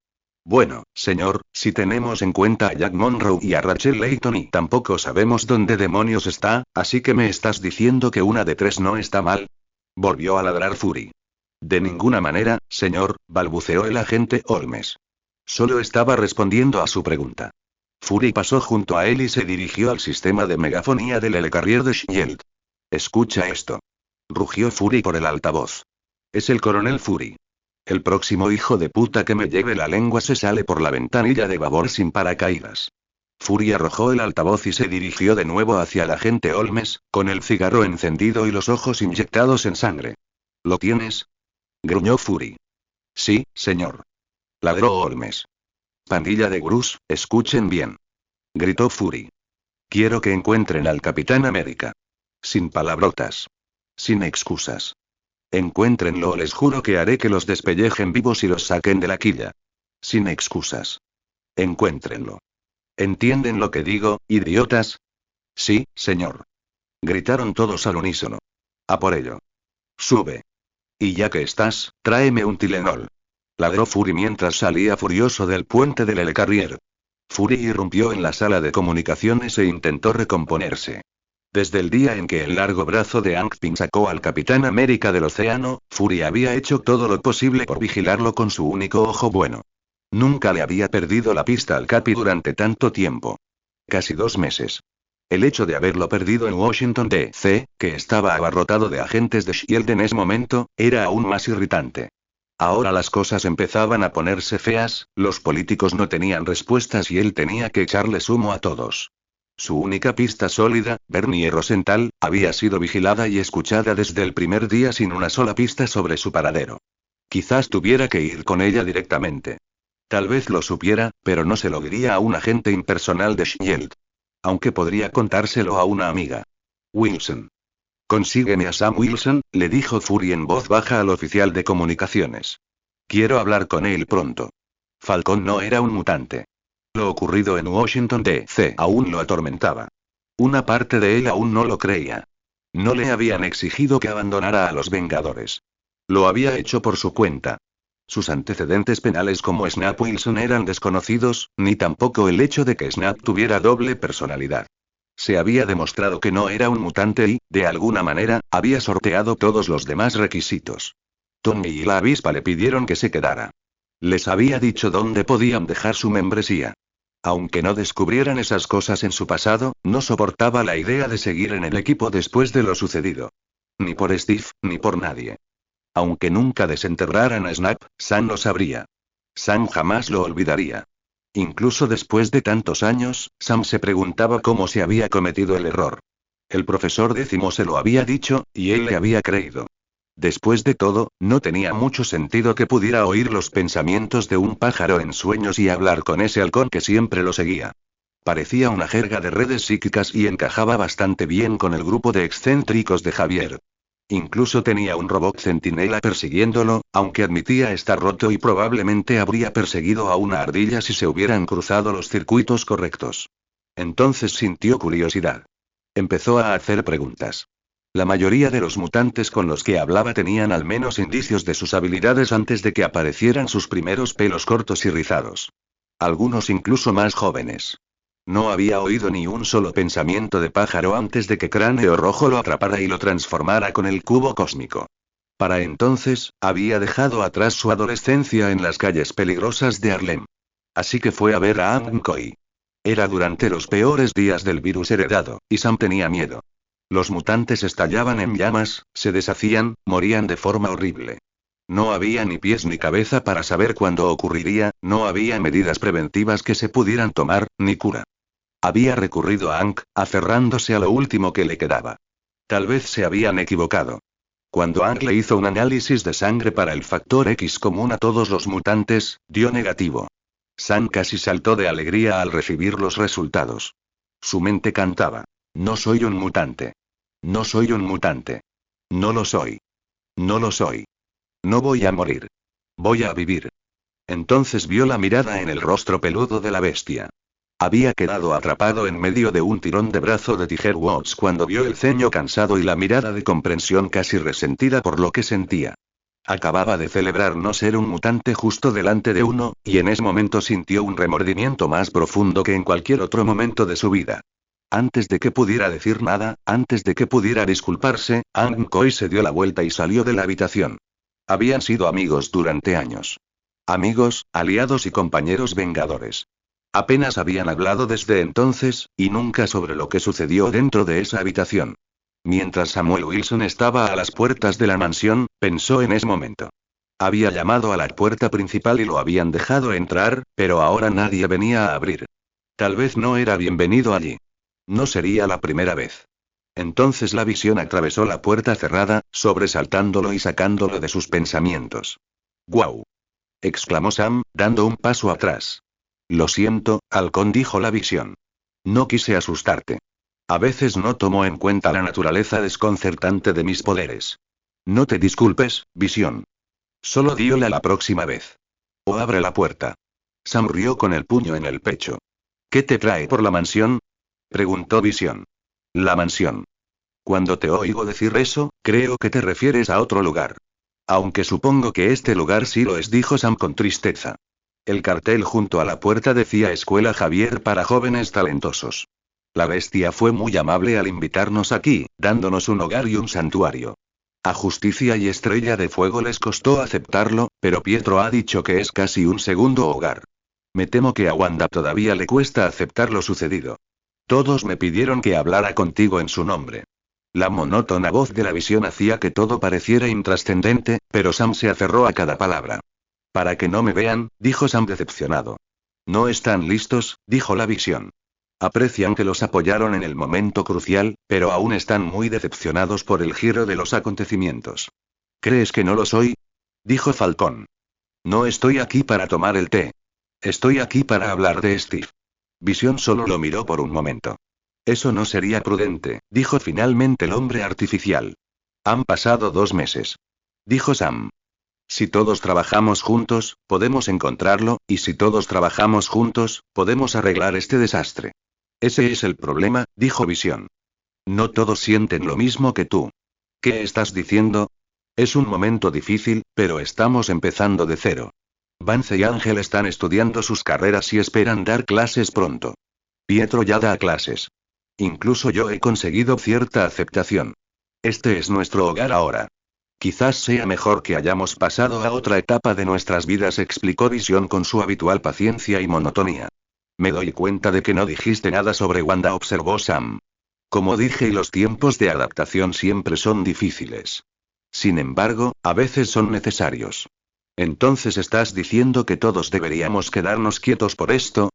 Bueno, señor, si tenemos en cuenta a Jack Monroe y a Rachel Layton y tampoco sabemos dónde demonios está, así que me estás diciendo que una de tres no está mal. Volvió a ladrar Fury. De ninguna manera, señor, balbuceó el agente Holmes. Solo estaba respondiendo a su pregunta. Fury pasó junto a él y se dirigió al sistema de megafonía del helicarrier de S.H.I.E.L.D. Escucha esto. Rugió Fury por el altavoz. Es el coronel Fury. El próximo hijo de puta que me lleve la lengua se sale por la ventanilla de babor sin paracaídas. Fury arrojó el altavoz y se dirigió de nuevo hacia el agente Holmes, con el cigarro encendido y los ojos inyectados en sangre. ¿Lo tienes? Gruñó Fury. Sí, señor. Ladró Holmes. Pandilla de Grus, escuchen bien. Gritó Fury. Quiero que encuentren al Capitán América. Sin palabrotas. Sin excusas. Encuéntrenlo o les juro que haré que los despellejen vivos y los saquen de la quilla. Sin excusas. Encuéntrenlo. ¿Entienden lo que digo, idiotas? Sí, señor. Gritaron todos al unísono. A por ello. Sube. Y ya que estás, tráeme un Tylenol. Ladró Fury mientras salía furioso del puente del helicarrier. Fury irrumpió en la sala de comunicaciones e intentó recomponerse. Desde el día en que el largo brazo de Hank Pym sacó al Capitán América del océano, Fury había hecho todo lo posible por vigilarlo con su único ojo bueno. Nunca le había perdido la pista al Capi durante tanto tiempo. Casi 2 meses. El hecho de haberlo perdido en Washington D.C., que estaba abarrotado de agentes de S.H.I.E.L.D. en ese momento, era aún más irritante. Ahora las cosas empezaban a ponerse feas, los políticos no tenían respuestas y él tenía que echarles humo a todos. Su única pista sólida, Bernie Rosenthal, había sido vigilada y escuchada desde el primer día sin una sola pista sobre su paradero. Quizás tuviera que ir con ella directamente. Tal vez lo supiera, pero no se lo diría a un agente impersonal de S.H.I.E.L.D. Aunque podría contárselo a una amiga. Wilson. Consígueme a Sam Wilson, le dijo Fury en voz baja al oficial de comunicaciones. Quiero hablar con él pronto. Falcón no era un mutante. Lo ocurrido en Washington D.C. aún lo atormentaba. Una parte de él aún no lo creía. No le habían exigido que abandonara a los Vengadores. Lo había hecho por su cuenta. Sus antecedentes penales como Snap Wilson eran desconocidos, ni tampoco el hecho de que Snap tuviera doble personalidad. Se había demostrado que no era un mutante y, de alguna manera, había sorteado todos los demás requisitos. Tony y la avispa le pidieron que se quedara. Les había dicho dónde podían dejar su membresía. Aunque no descubrieran esas cosas en su pasado, no soportaba la idea de seguir en el equipo después de lo sucedido. Ni por Steve, ni por nadie. Aunque nunca desenterraran a Snap, Sam lo sabría. Sam jamás lo olvidaría. Incluso después de tantos años, Sam se preguntaba cómo se había cometido el error. El profesor décimo se lo había dicho, y él le había creído. Después de todo, no tenía mucho sentido que pudiera oír los pensamientos de un pájaro en sueños y hablar con ese halcón que siempre lo seguía. Parecía una jerga de redes psíquicas y encajaba bastante bien con el grupo de excéntricos de Javier. Incluso tenía un robot centinela persiguiéndolo, aunque admitía estar roto y probablemente habría perseguido a una ardilla si se hubieran cruzado los circuitos correctos. Entonces sintió curiosidad. Empezó a hacer preguntas. La mayoría de los mutantes con los que hablaba tenían al menos indicios de sus habilidades antes de que aparecieran sus primeros pelos cortos y rizados. Algunos incluso más jóvenes. No había oído ni un solo pensamiento de pájaro antes de que Cráneo Rojo lo atrapara y lo transformara con el cubo cósmico. Para entonces, había dejado atrás su adolescencia en las calles peligrosas de Harlem. Así que fue a ver a Amkoy. Era durante los peores días del virus heredado, y Sam tenía miedo. Los mutantes estallaban en llamas, se deshacían, morían de forma horrible. No había ni pies ni cabeza para saber cuándo ocurriría, no había medidas preventivas que se pudieran tomar, ni cura. Había recurrido a Hank, aferrándose a lo último que le quedaba. Tal vez se habían equivocado. Cuando Hank le hizo un análisis de sangre para el factor X común a todos los mutantes, dio negativo. Sam casi saltó de alegría al recibir los resultados. Su mente cantaba. No soy un mutante. No soy un mutante. No lo soy. No lo soy. No voy a morir. Voy a vivir. Entonces vio la mirada en el rostro peludo de la bestia. Había quedado atrapado en medio de un tirón de brazo de Tiger Woods cuando vio el ceño cansado y la mirada de comprensión casi resentida por lo que sentía. Acababa de celebrar no ser un mutante justo delante de uno, y en ese momento sintió un remordimiento más profundo que en cualquier otro momento de su vida. Antes de que pudiera decir nada, antes de que pudiera disculparse, Hank Koy se dio la vuelta y salió de la habitación. Habían sido amigos durante años. Amigos, aliados y compañeros vengadores. Apenas habían hablado desde entonces, y nunca sobre lo que sucedió dentro de esa habitación. Mientras Samuel Wilson estaba a las puertas de la mansión, pensó en ese momento. Había llamado a la puerta principal y lo habían dejado entrar, pero ahora nadie venía a abrir. Tal vez no era bienvenido allí. No sería la primera vez. Entonces la visión atravesó la puerta cerrada, sobresaltándolo y sacándolo de sus pensamientos. ¡Guau! Exclamó Sam, dando un paso atrás. Lo siento, halcón, dijo la visión. No quise asustarte. A veces no tomo en cuenta la naturaleza desconcertante de mis poderes. No te disculpes, visión. Solo díola la próxima vez. O abre la puerta. Sam rió con el puño en el pecho. ¿Qué te trae por la mansión? Preguntó Visión. La mansión. Cuando te oigo decir eso, creo que te refieres a otro lugar. Aunque supongo que este lugar sí lo es, dijo Sam con tristeza. El cartel junto a la puerta decía Escuela Javier para jóvenes talentosos. La bestia fue muy amable al invitarnos aquí, dándonos un hogar y un santuario. A Justicia y Estrella de Fuego les costó aceptarlo, pero Pietro ha dicho que es casi un segundo hogar. Me temo que a Wanda todavía le cuesta aceptar lo sucedido. Todos me pidieron que hablara contigo en su nombre. La monótona voz de la visión hacía que todo pareciera intrascendente, pero Sam se aferró a cada palabra. Para que no me vean, dijo Sam decepcionado. No están listos, dijo la visión. Aprecian que los apoyaron en el momento crucial, pero aún están muy decepcionados por el giro de los acontecimientos. ¿Crees que no lo soy? Dijo Falcón. No estoy aquí para tomar el té. Estoy aquí para hablar de Steve. Visión solo lo miró por un momento. Eso no sería prudente, dijo finalmente el hombre artificial. Han pasado 2 meses. Dijo Sam. Si todos trabajamos juntos, podemos encontrarlo, y si todos trabajamos juntos, podemos arreglar este desastre. Ese es el problema, dijo Visión. No todos sienten lo mismo que tú. ¿Qué estás diciendo? Es un momento difícil, pero estamos empezando de cero. Vance y Ángel están estudiando sus carreras y esperan dar clases pronto. Pietro ya da clases. Incluso yo he conseguido cierta aceptación. Este es nuestro hogar ahora. Quizás sea mejor que hayamos pasado a otra etapa de nuestras vidas, explicó Visión con su habitual paciencia y monotonía. Me doy cuenta de que no dijiste nada sobre Wanda, observó Sam. Como dije, los tiempos de adaptación siempre son difíciles. Sin embargo, a veces son necesarios. ¿Entonces estás diciendo que todos deberíamos quedarnos quietos por esto?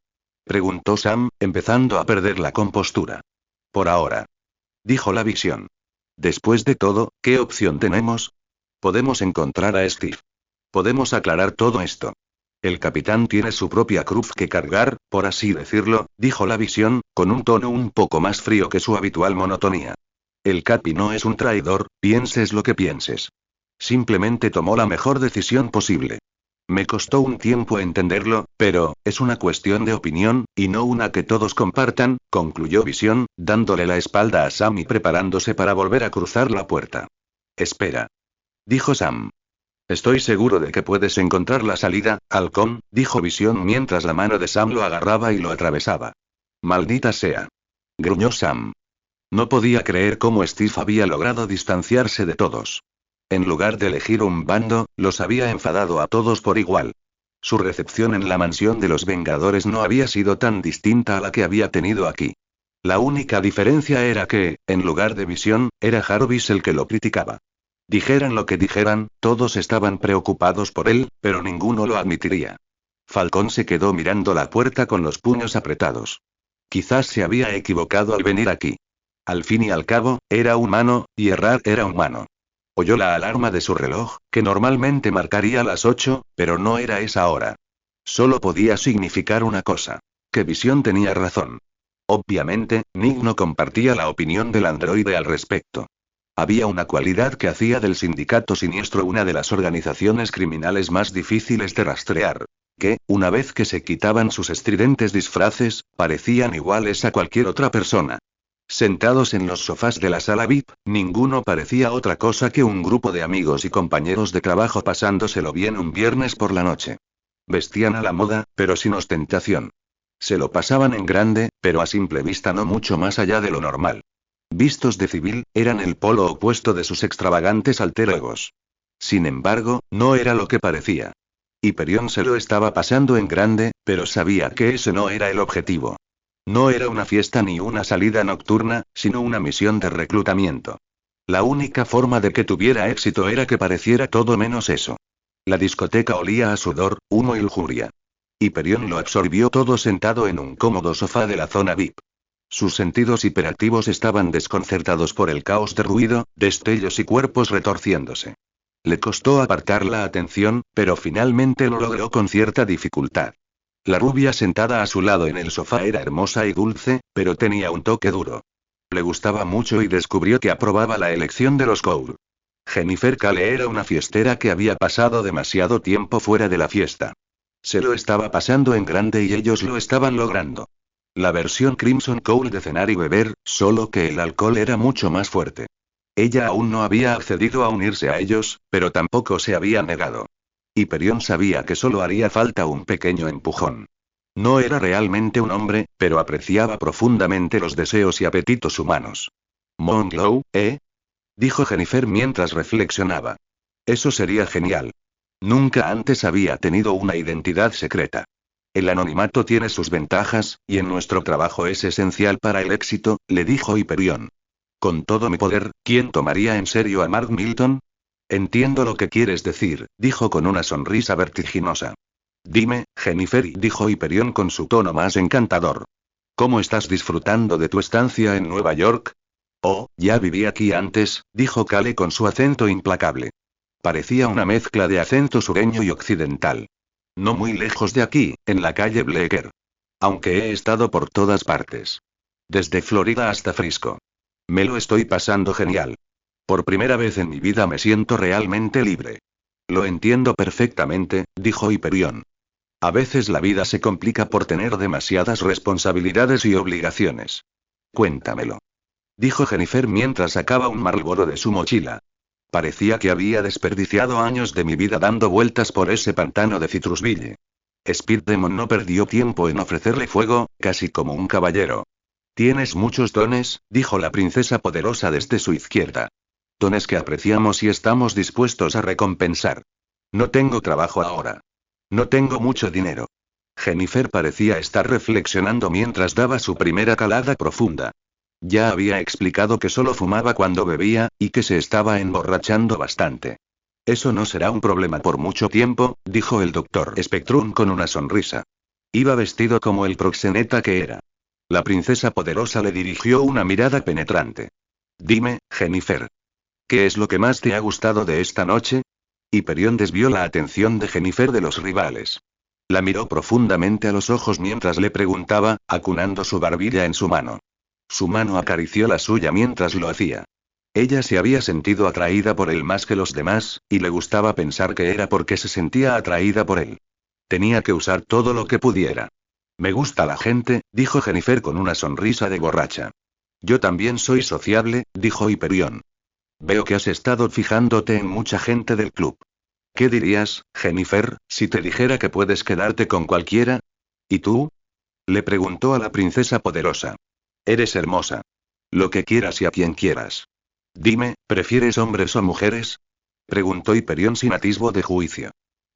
Preguntó Sam, empezando a perder la compostura. Por ahora. Dijo la visión. Después de todo, ¿qué opción tenemos? Podemos encontrar a Steve. Podemos aclarar todo esto. El capitán tiene su propia cruz que cargar, por así decirlo, dijo la visión, con un tono un poco más frío que su habitual monotonía. El Capi no es un traidor, pienses lo que pienses. Simplemente tomó la mejor decisión posible. Me costó un tiempo entenderlo, pero, es una cuestión de opinión, y no una que todos compartan, concluyó Visión, dándole la espalda a Sam y preparándose para volver a cruzar la puerta. Espera. Dijo Sam. Estoy seguro de que puedes encontrar la salida, halcón, dijo Visión mientras la mano de Sam lo agarraba y lo atravesaba. Maldita sea. Gruñó Sam. No podía creer cómo Steve había logrado distanciarse de todos. En lugar de elegir un bando, los había enfadado a todos por igual. Su recepción en la mansión de los Vengadores no había sido tan distinta a la que había tenido aquí. La única diferencia era que, en lugar de Visión, era Jarvis el que lo criticaba. Dijeran lo que dijeran, todos estaban preocupados por él, pero ninguno lo admitiría. Falcón se quedó mirando la puerta con los puños apretados. Quizás se había equivocado al venir aquí. Al fin y al cabo, era humano, y errar era humano. Oyó la alarma de su reloj, que normalmente marcaría las 8, pero no era esa hora. Solo podía significar una cosa. Que Visión tenía razón. Obviamente, Nick no compartía la opinión del androide al respecto. Había una cualidad que hacía del Sindicato Siniestro una de las organizaciones criminales más difíciles de rastrear. Que, una vez que se quitaban sus estridentes disfraces, parecían iguales a cualquier otra persona. Sentados en los sofás de la sala VIP, ninguno parecía otra cosa que un grupo de amigos y compañeros de trabajo pasándoselo bien un viernes por la noche. Vestían a la moda, pero sin ostentación. Se lo pasaban en grande, pero a simple vista no mucho más allá de lo normal. Vistos de civil, eran el polo opuesto de sus extravagantes alter egos. Sin embargo, no era lo que parecía. Hyperion se lo estaba pasando en grande, pero sabía que ese no era el objetivo. No era una fiesta ni una salida nocturna, sino una misión de reclutamiento. La única forma de que tuviera éxito era que pareciera todo menos eso. La discoteca olía a sudor, humo y lujuria. Hyperion lo absorbió todo sentado en un cómodo sofá de la zona VIP. Sus sentidos hiperactivos estaban desconcertados por el caos de ruido, destellos y cuerpos retorciéndose. Le costó apartar la atención, pero finalmente lo logró con cierta dificultad. La rubia sentada a su lado en el sofá era hermosa y dulce, pero tenía un toque duro. Le gustaba mucho y descubrió que aprobaba la elección de los Cole. Jennifer Cale era una fiestera que había pasado demasiado tiempo fuera de la fiesta. Se lo estaba pasando en grande y ellos lo estaban logrando. La versión Crimson Cole de cenar y beber, solo que el alcohol era mucho más fuerte. Ella aún no había accedido a unirse a ellos, pero tampoco se había negado. Hyperion sabía que solo haría falta un pequeño empujón. No era realmente un hombre, pero apreciaba profundamente los deseos y apetitos humanos. Monglow, ¿eh? Dijo Jennifer mientras reflexionaba. Eso sería genial. Nunca antes había tenido una identidad secreta. El anonimato tiene sus ventajas, y en nuestro trabajo es esencial para el éxito, le dijo Hyperion. Con todo mi poder, ¿quién tomaría en serio a Mark Milton? Entiendo lo que quieres decir, dijo con una sonrisa vertiginosa. Dime, Jennifer, dijo Hyperion con su tono más encantador. ¿Cómo estás disfrutando de tu estancia en Nueva York? Oh, ya viví aquí antes, dijo Cale con su acento implacable. Parecía una mezcla de acento sureño y occidental. No muy lejos de aquí, en la calle Bleecker. Aunque he estado por todas partes. Desde Florida hasta Frisco. Me lo estoy pasando genial. Por primera vez en mi vida me siento realmente libre. Lo entiendo perfectamente, dijo Hyperion. A veces la vida se complica por tener demasiadas responsabilidades y obligaciones. Cuéntamelo. Dijo Jennifer mientras sacaba un Marlboro de su mochila. Parecía que había desperdiciado años de mi vida dando vueltas por ese pantano de Citrusville. Speed-Demon no perdió tiempo en ofrecerle fuego, casi como un caballero. Tienes muchos dones, dijo la princesa poderosa desde su izquierda. Dones que apreciamos y estamos dispuestos a recompensar. No tengo trabajo ahora. No tengo mucho dinero. Jennifer parecía estar reflexionando mientras daba su primera calada profunda. Ya había explicado que solo fumaba cuando bebía, y que se estaba emborrachando bastante. Eso no será un problema por mucho tiempo, dijo el doctor Spectrum con una sonrisa. Iba vestido como el proxeneta que era. La princesa poderosa le dirigió una mirada penetrante. Dime, Jennifer. ¿Qué es lo que más te ha gustado de esta noche? Hyperion desvió la atención de Jennifer de los rivales. La miró profundamente a los ojos mientras le preguntaba, acunando su barbilla en su mano. Su mano acarició la suya mientras lo hacía. Ella se había sentido atraída por él más que los demás, y le gustaba pensar que era porque se sentía atraída por él. Tenía que usar todo lo que pudiera. Me gusta la gente, dijo Jennifer con una sonrisa de borracha. Yo también soy sociable, dijo Hyperion. Veo que has estado fijándote en mucha gente del club. ¿Qué dirías, Jennifer, si te dijera que puedes quedarte con cualquiera? ¿Y tú? Le preguntó a la princesa poderosa. Eres hermosa. Lo que quieras y a quien quieras. Dime, ¿prefieres hombres o mujeres? Preguntó Hyperion sin atisbo de juicio.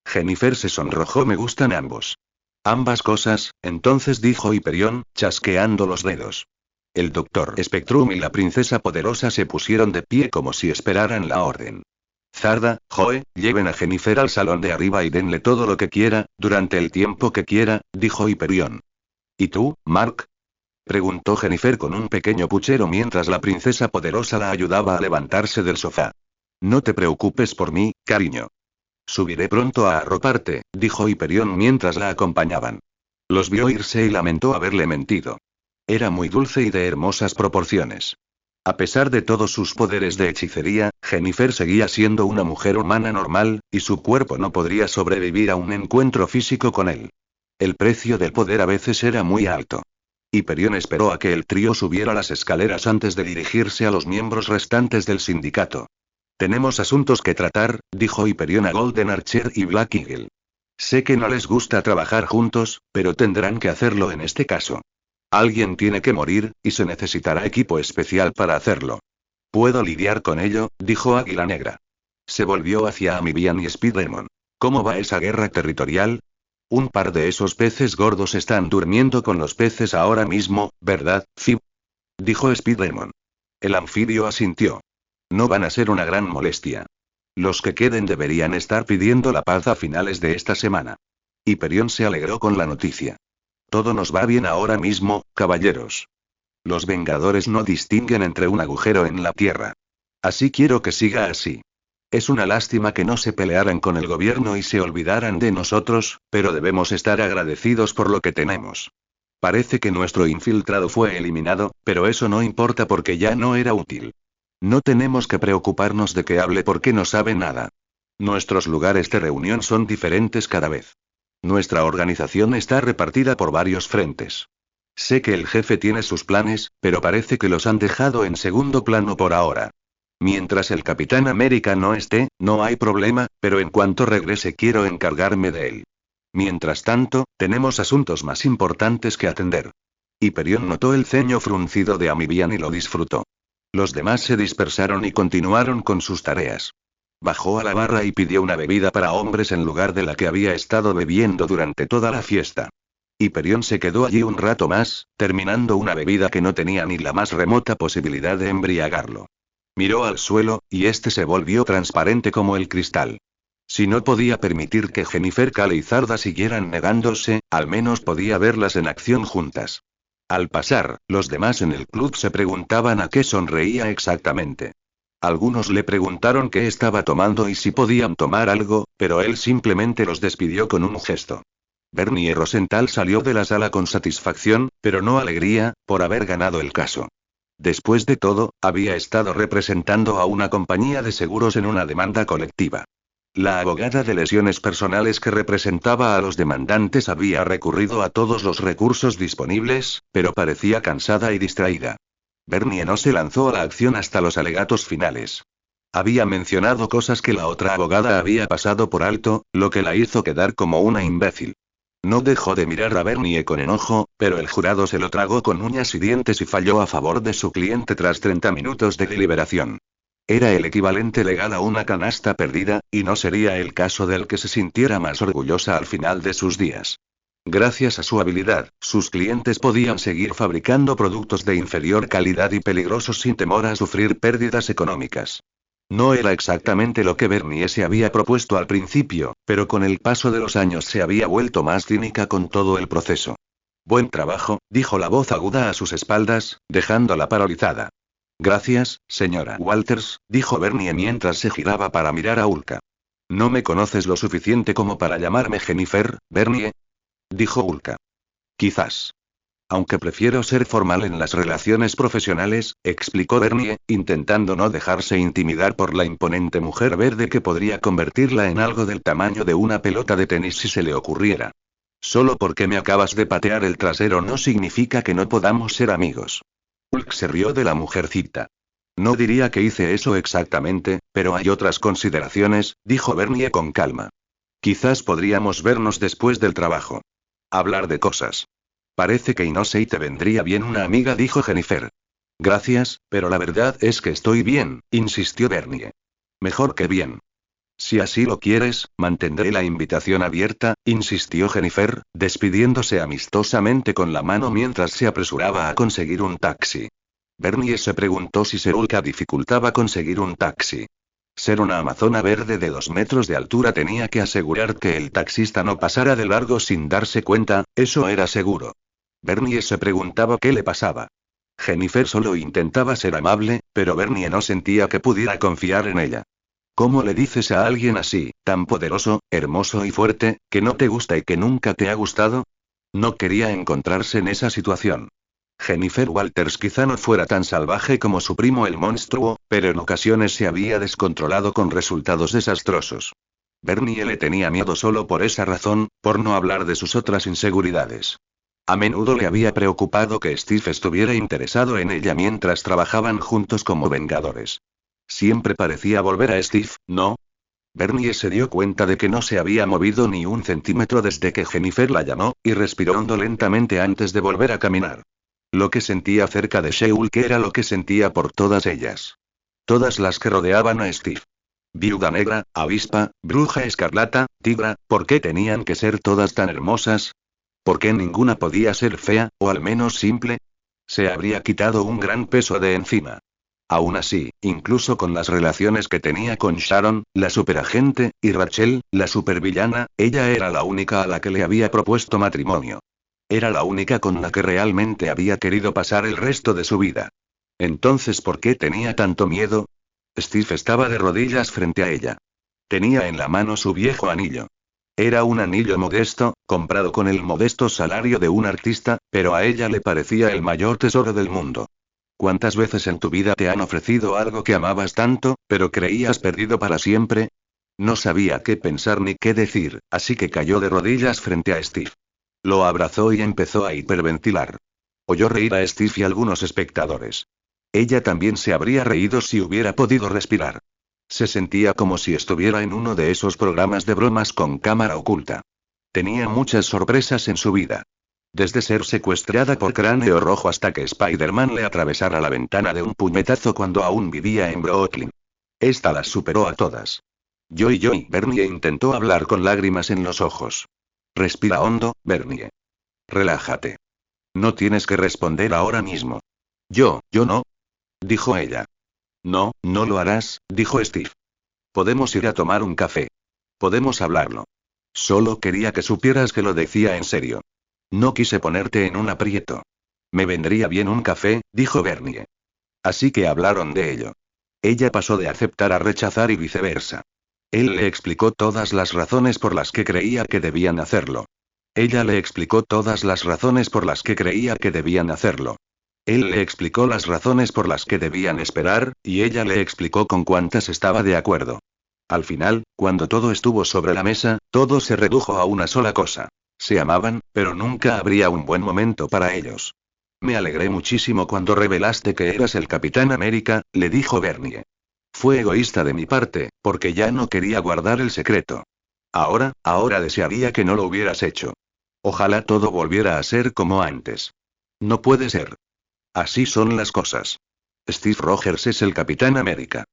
Jennifer se sonrojó. Me gustan ambos. Ambas cosas, entonces dijo Hyperion, chasqueando los dedos. El Doctor Spectrum y la princesa poderosa se pusieron de pie como si esperaran la orden. Zarda, Joe, lleven a Jennifer al salón de arriba y denle todo lo que quiera, durante el tiempo que quiera, dijo Hyperion. ¿Y tú, Mark? Preguntó Jennifer con un pequeño puchero mientras la princesa poderosa la ayudaba a levantarse del sofá. No te preocupes por mí, cariño. Subiré pronto a arroparte, dijo Hyperion mientras la acompañaban. Los vio irse y lamentó haberle mentido. Era muy dulce y de hermosas proporciones. A pesar de todos sus poderes de hechicería, Jennifer seguía siendo una mujer humana normal, y su cuerpo no podría sobrevivir a un encuentro físico con él. El precio del poder a veces era muy alto. Hyperion esperó a que el trío subiera las escaleras antes de dirigirse a los miembros restantes del sindicato. Tenemos asuntos que tratar, dijo Hyperion a Golden Archer y Black Eagle. Sé que no les gusta trabajar juntos, pero tendrán que hacerlo en este caso. Alguien tiene que morir, y se necesitará equipo especial para hacerlo. Puedo lidiar con ello, dijo Águila Negra. Se volvió hacia Amibian y Speedremon. ¿Cómo va esa guerra territorial? Un par de esos peces gordos están durmiendo con los peces ahora mismo, ¿verdad, Fib? Dijo Speedremon. El anfibio asintió. No van a ser una gran molestia. Los que queden deberían estar pidiendo la paz a finales de esta semana. Hyperion se alegró con la noticia. Todo nos va bien ahora mismo, caballeros. Los Vengadores no distinguen entre un agujero en la tierra. Así quiero que siga así. Es una lástima que no se pelearan con el gobierno y se olvidaran de nosotros, pero debemos estar agradecidos por lo que tenemos. Parece que nuestro infiltrado fue eliminado, pero eso no importa porque ya no era útil. No tenemos que preocuparnos de que hable porque no sabe nada. Nuestros lugares de reunión son diferentes cada vez. Nuestra organización está repartida por varios frentes. Sé que el jefe tiene sus planes, pero parece que los han dejado en segundo plano por ahora. Mientras el Capitán América no esté, no hay problema, pero en cuanto regrese quiero encargarme de él. Mientras tanto, tenemos asuntos más importantes que atender. Hyperion notó el ceño fruncido de Amibian y lo disfrutó. Los demás se dispersaron y continuaron con sus tareas. Bajó a la barra y pidió una bebida para hombres en lugar de la que había estado bebiendo durante toda la fiesta. Hyperion se quedó allí un rato más, terminando una bebida que no tenía ni la más remota posibilidad de embriagarlo. Miró al suelo, y este se volvió transparente como el cristal. Si no podía permitir que Jennifer Cale y Zarda siguieran negándose, al menos podía verlas en acción juntas. Al pasar, los demás en el club se preguntaban a qué sonreía exactamente. Algunos le preguntaron qué estaba tomando y si podían tomar algo, pero él simplemente los despidió con un gesto. Bernie Rosenthal salió de la sala con satisfacción, pero no alegría, por haber ganado el caso. Después de todo, había estado representando a una compañía de seguros en una demanda colectiva. La abogada de lesiones personales que representaba a los demandantes había recurrido a todos los recursos disponibles, pero parecía cansada y distraída. Bernie no se lanzó a la acción hasta los alegatos finales. Había mencionado cosas que la otra abogada había pasado por alto, lo que la hizo quedar como una imbécil. No dejó de mirar a Bernie con enojo, pero el jurado se lo tragó con uñas y dientes y falló a favor de su cliente tras 30 minutos de deliberación. Era el equivalente legal a una canasta perdida, y no sería el caso del que se sintiera más orgullosa al final de sus días. Gracias a su habilidad, sus clientes podían seguir fabricando productos de inferior calidad y peligrosos sin temor a sufrir pérdidas económicas. No era exactamente lo que Bernie se había propuesto al principio, pero con el paso de los años se había vuelto más cínica con todo el proceso. Buen trabajo, dijo la voz aguda a sus espaldas, dejándola paralizada. Gracias, señora Walters, dijo Bernie mientras se giraba para mirar a Ulka. ¿No me conoces lo suficiente como para llamarme Jennifer, Bernie? Dijo Ulka. Quizás. Aunque prefiero ser formal en las relaciones profesionales, explicó Bernie, intentando no dejarse intimidar por la imponente mujer verde que podría convertirla en algo del tamaño de una pelota de tenis si se le ocurriera. Solo porque me acabas de patear el trasero no significa que no podamos ser amigos. Hulk se rió de la mujercita. No diría que hice eso exactamente, pero hay otras consideraciones, dijo Bernie con calma. Quizás podríamos vernos después del trabajo. Hablar de cosas. Parece que no sé y te vendría bien una amiga, dijo Jennifer. Gracias, pero la verdad es que estoy bien, insistió Bernie. Mejor que bien. Si así lo quieres, mantendré la invitación abierta, insistió Jennifer, despidiéndose amistosamente con la mano mientras se apresuraba a conseguir un taxi. Bernie se preguntó si ser Ulka dificultaba conseguir un taxi. Ser una amazona verde de 2 metros de altura tenía que asegurar que el taxista no pasara de largo sin darse cuenta, eso era seguro. Bernie se preguntaba qué le pasaba. Jennifer solo intentaba ser amable, pero Bernie no sentía que pudiera confiar en ella. ¿Cómo le dices a alguien así, tan poderoso, hermoso y fuerte, que no te gusta y que nunca te ha gustado? No quería encontrarse en esa situación. Jennifer Walters quizá no fuera tan salvaje como su primo el monstruo, pero en ocasiones se había descontrolado con resultados desastrosos. Bernie le tenía miedo solo por esa razón, por no hablar de sus otras inseguridades. A menudo le había preocupado que Steve estuviera interesado en ella mientras trabajaban juntos como vengadores. Siempre parecía volver a Steve, ¿no? Bernie se dio cuenta de que no se había movido ni un centímetro desde que Jennifer la llamó, y respiró hondo lentamente antes de volver a caminar. Lo que sentía cerca de Sheol que era lo que sentía por todas ellas. Todas las que rodeaban a Steve. Viuda negra, avispa, bruja escarlata, tigra, ¿por qué tenían que ser todas tan hermosas? ¿Por qué ninguna podía ser fea, o al menos simple? Se habría quitado un gran peso de encima. Aún así, incluso con las relaciones que tenía con Sharon, la superagente, y Rachel, la supervillana, ella era la única a la que le había propuesto matrimonio. Era la única con la que realmente había querido pasar el resto de su vida. Entonces, ¿por qué tenía tanto miedo? Steve estaba de rodillas frente a ella. Tenía en la mano su viejo anillo. Era un anillo modesto, comprado con el modesto salario de un artista, pero a ella le parecía el mayor tesoro del mundo. ¿Cuántas veces en tu vida te han ofrecido algo que amabas tanto, pero creías perdido para siempre? No sabía qué pensar ni qué decir, así que cayó de rodillas frente a Steve. Lo abrazó y empezó a hiperventilar. Oyó reír a Steve y algunos espectadores. Ella también se habría reído si hubiera podido respirar. Se sentía como si estuviera en uno de esos programas de bromas con cámara oculta. Tenía muchas sorpresas en su vida. Desde ser secuestrada por Cráneo Rojo hasta que Spider-Man le atravesara la ventana de un puñetazo cuando aún vivía en Brooklyn. Esta las superó a todas. Joy, Bernie intentó hablar con lágrimas en los ojos. Respira hondo, Bernie. Relájate. No tienes que responder ahora mismo. Yo no. Dijo ella. No, no lo harás, dijo Steve. Podemos ir a tomar un café. Podemos hablarlo. Solo quería que supieras que lo decía en serio. No quise ponerte en un aprieto. Me vendría bien un café, dijo Bernie. Así que hablaron de ello. Ella pasó de aceptar a rechazar y viceversa. Él le explicó todas las razones por las que creía que debían hacerlo. Ella le explicó todas las razones por las que creía que debían hacerlo. Él le explicó las razones por las que debían esperar, y ella le explicó con cuántas estaba de acuerdo. Al final, cuando todo estuvo sobre la mesa, todo se redujo a una sola cosa. Se amaban, pero nunca habría un buen momento para ellos. Me alegré muchísimo cuando revelaste que eras el Capitán América, le dijo Bernie. Fue egoísta de mi parte, porque ya no quería guardar el secreto. Ahora desearía que no lo hubieras hecho. Ojalá todo volviera a ser como antes. No puede ser. Así son las cosas. Steve Rogers es el Capitán América.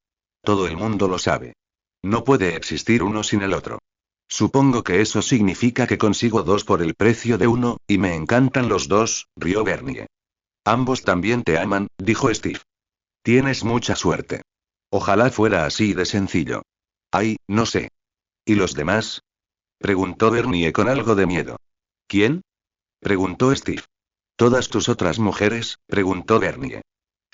Todo el mundo lo sabe. No puede existir uno sin el otro. Supongo que eso significa que consigo dos por el precio de uno, y me encantan los dos, rió Bernie. Ambos también te aman, dijo Steve. Tienes mucha suerte. Ojalá fuera así de sencillo. Ay, no sé. ¿Y los demás? Preguntó Bernie con algo de miedo. ¿Quién? Preguntó Steve. ¿Todas tus otras mujeres? Preguntó Bernie.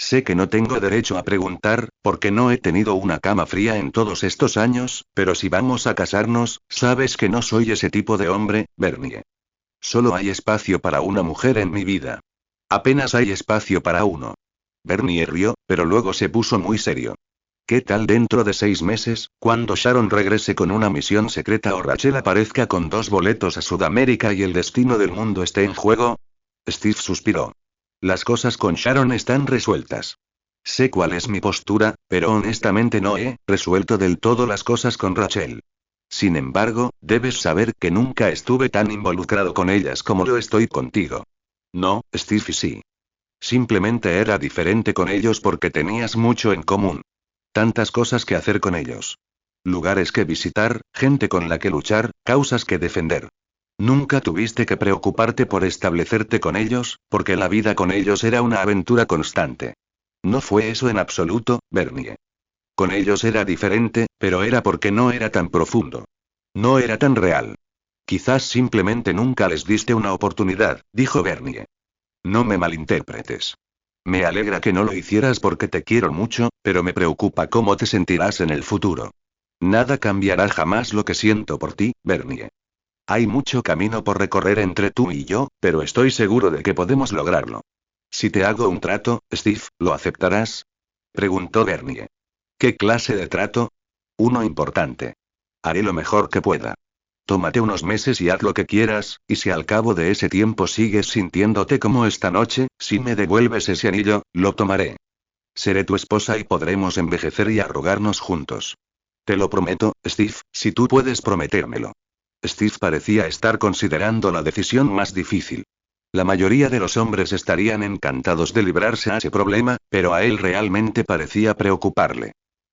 Sé que no tengo derecho a preguntar, porque no he tenido una cama fría en todos estos años, pero si vamos a casarnos, sabes que no soy ese tipo de hombre, Bernie. Solo hay espacio para una mujer en mi vida. Apenas hay espacio para uno. Bernie rió, pero luego se puso muy serio. ¿Qué tal dentro de 6 meses, cuando Sharon regrese con una misión secreta o Rachel aparezca con 2 boletos a Sudamérica y el destino del mundo esté en juego? Steve suspiró. Las cosas con Sharon están resueltas. Sé cuál es mi postura, pero honestamente no he resuelto del todo las cosas con Rachel. Sin embargo, debes saber que nunca estuve tan involucrado con ellas como lo estoy contigo. No, Steve, sí. Simplemente era diferente con ellos porque tenías mucho en común. Tantas cosas que hacer con ellos. Lugares que visitar, gente con la que luchar, causas que defender. Nunca tuviste que preocuparte por establecerte con ellos, porque la vida con ellos era una aventura constante. No fue eso en absoluto, Bernie. Con ellos era diferente, pero era porque no era tan profundo. No era tan real. Quizás simplemente nunca les diste una oportunidad, dijo Bernie. No me malinterpretes. Me alegra que no lo hicieras porque te quiero mucho, pero me preocupa cómo te sentirás en el futuro. Nada cambiará jamás lo que siento por ti, Bernie. Hay mucho camino por recorrer entre tú y yo, pero estoy seguro de que podemos lograrlo. Si te hago un trato, Steve, ¿lo aceptarás? Preguntó Bernie. ¿Qué clase de trato? Uno importante. Haré lo mejor que pueda. Tómate unos meses y haz lo que quieras, y si al cabo de ese tiempo sigues sintiéndote como esta noche, si me devuelves ese anillo, lo tomaré. Seré tu esposa y podremos envejecer y arrugarnos juntos. Te lo prometo, Steve, si tú puedes prometérmelo. Steve parecía estar considerando la decisión más difícil. La mayoría de los hombres estarían encantados de librarse a ese problema, pero a él realmente parecía preocuparle.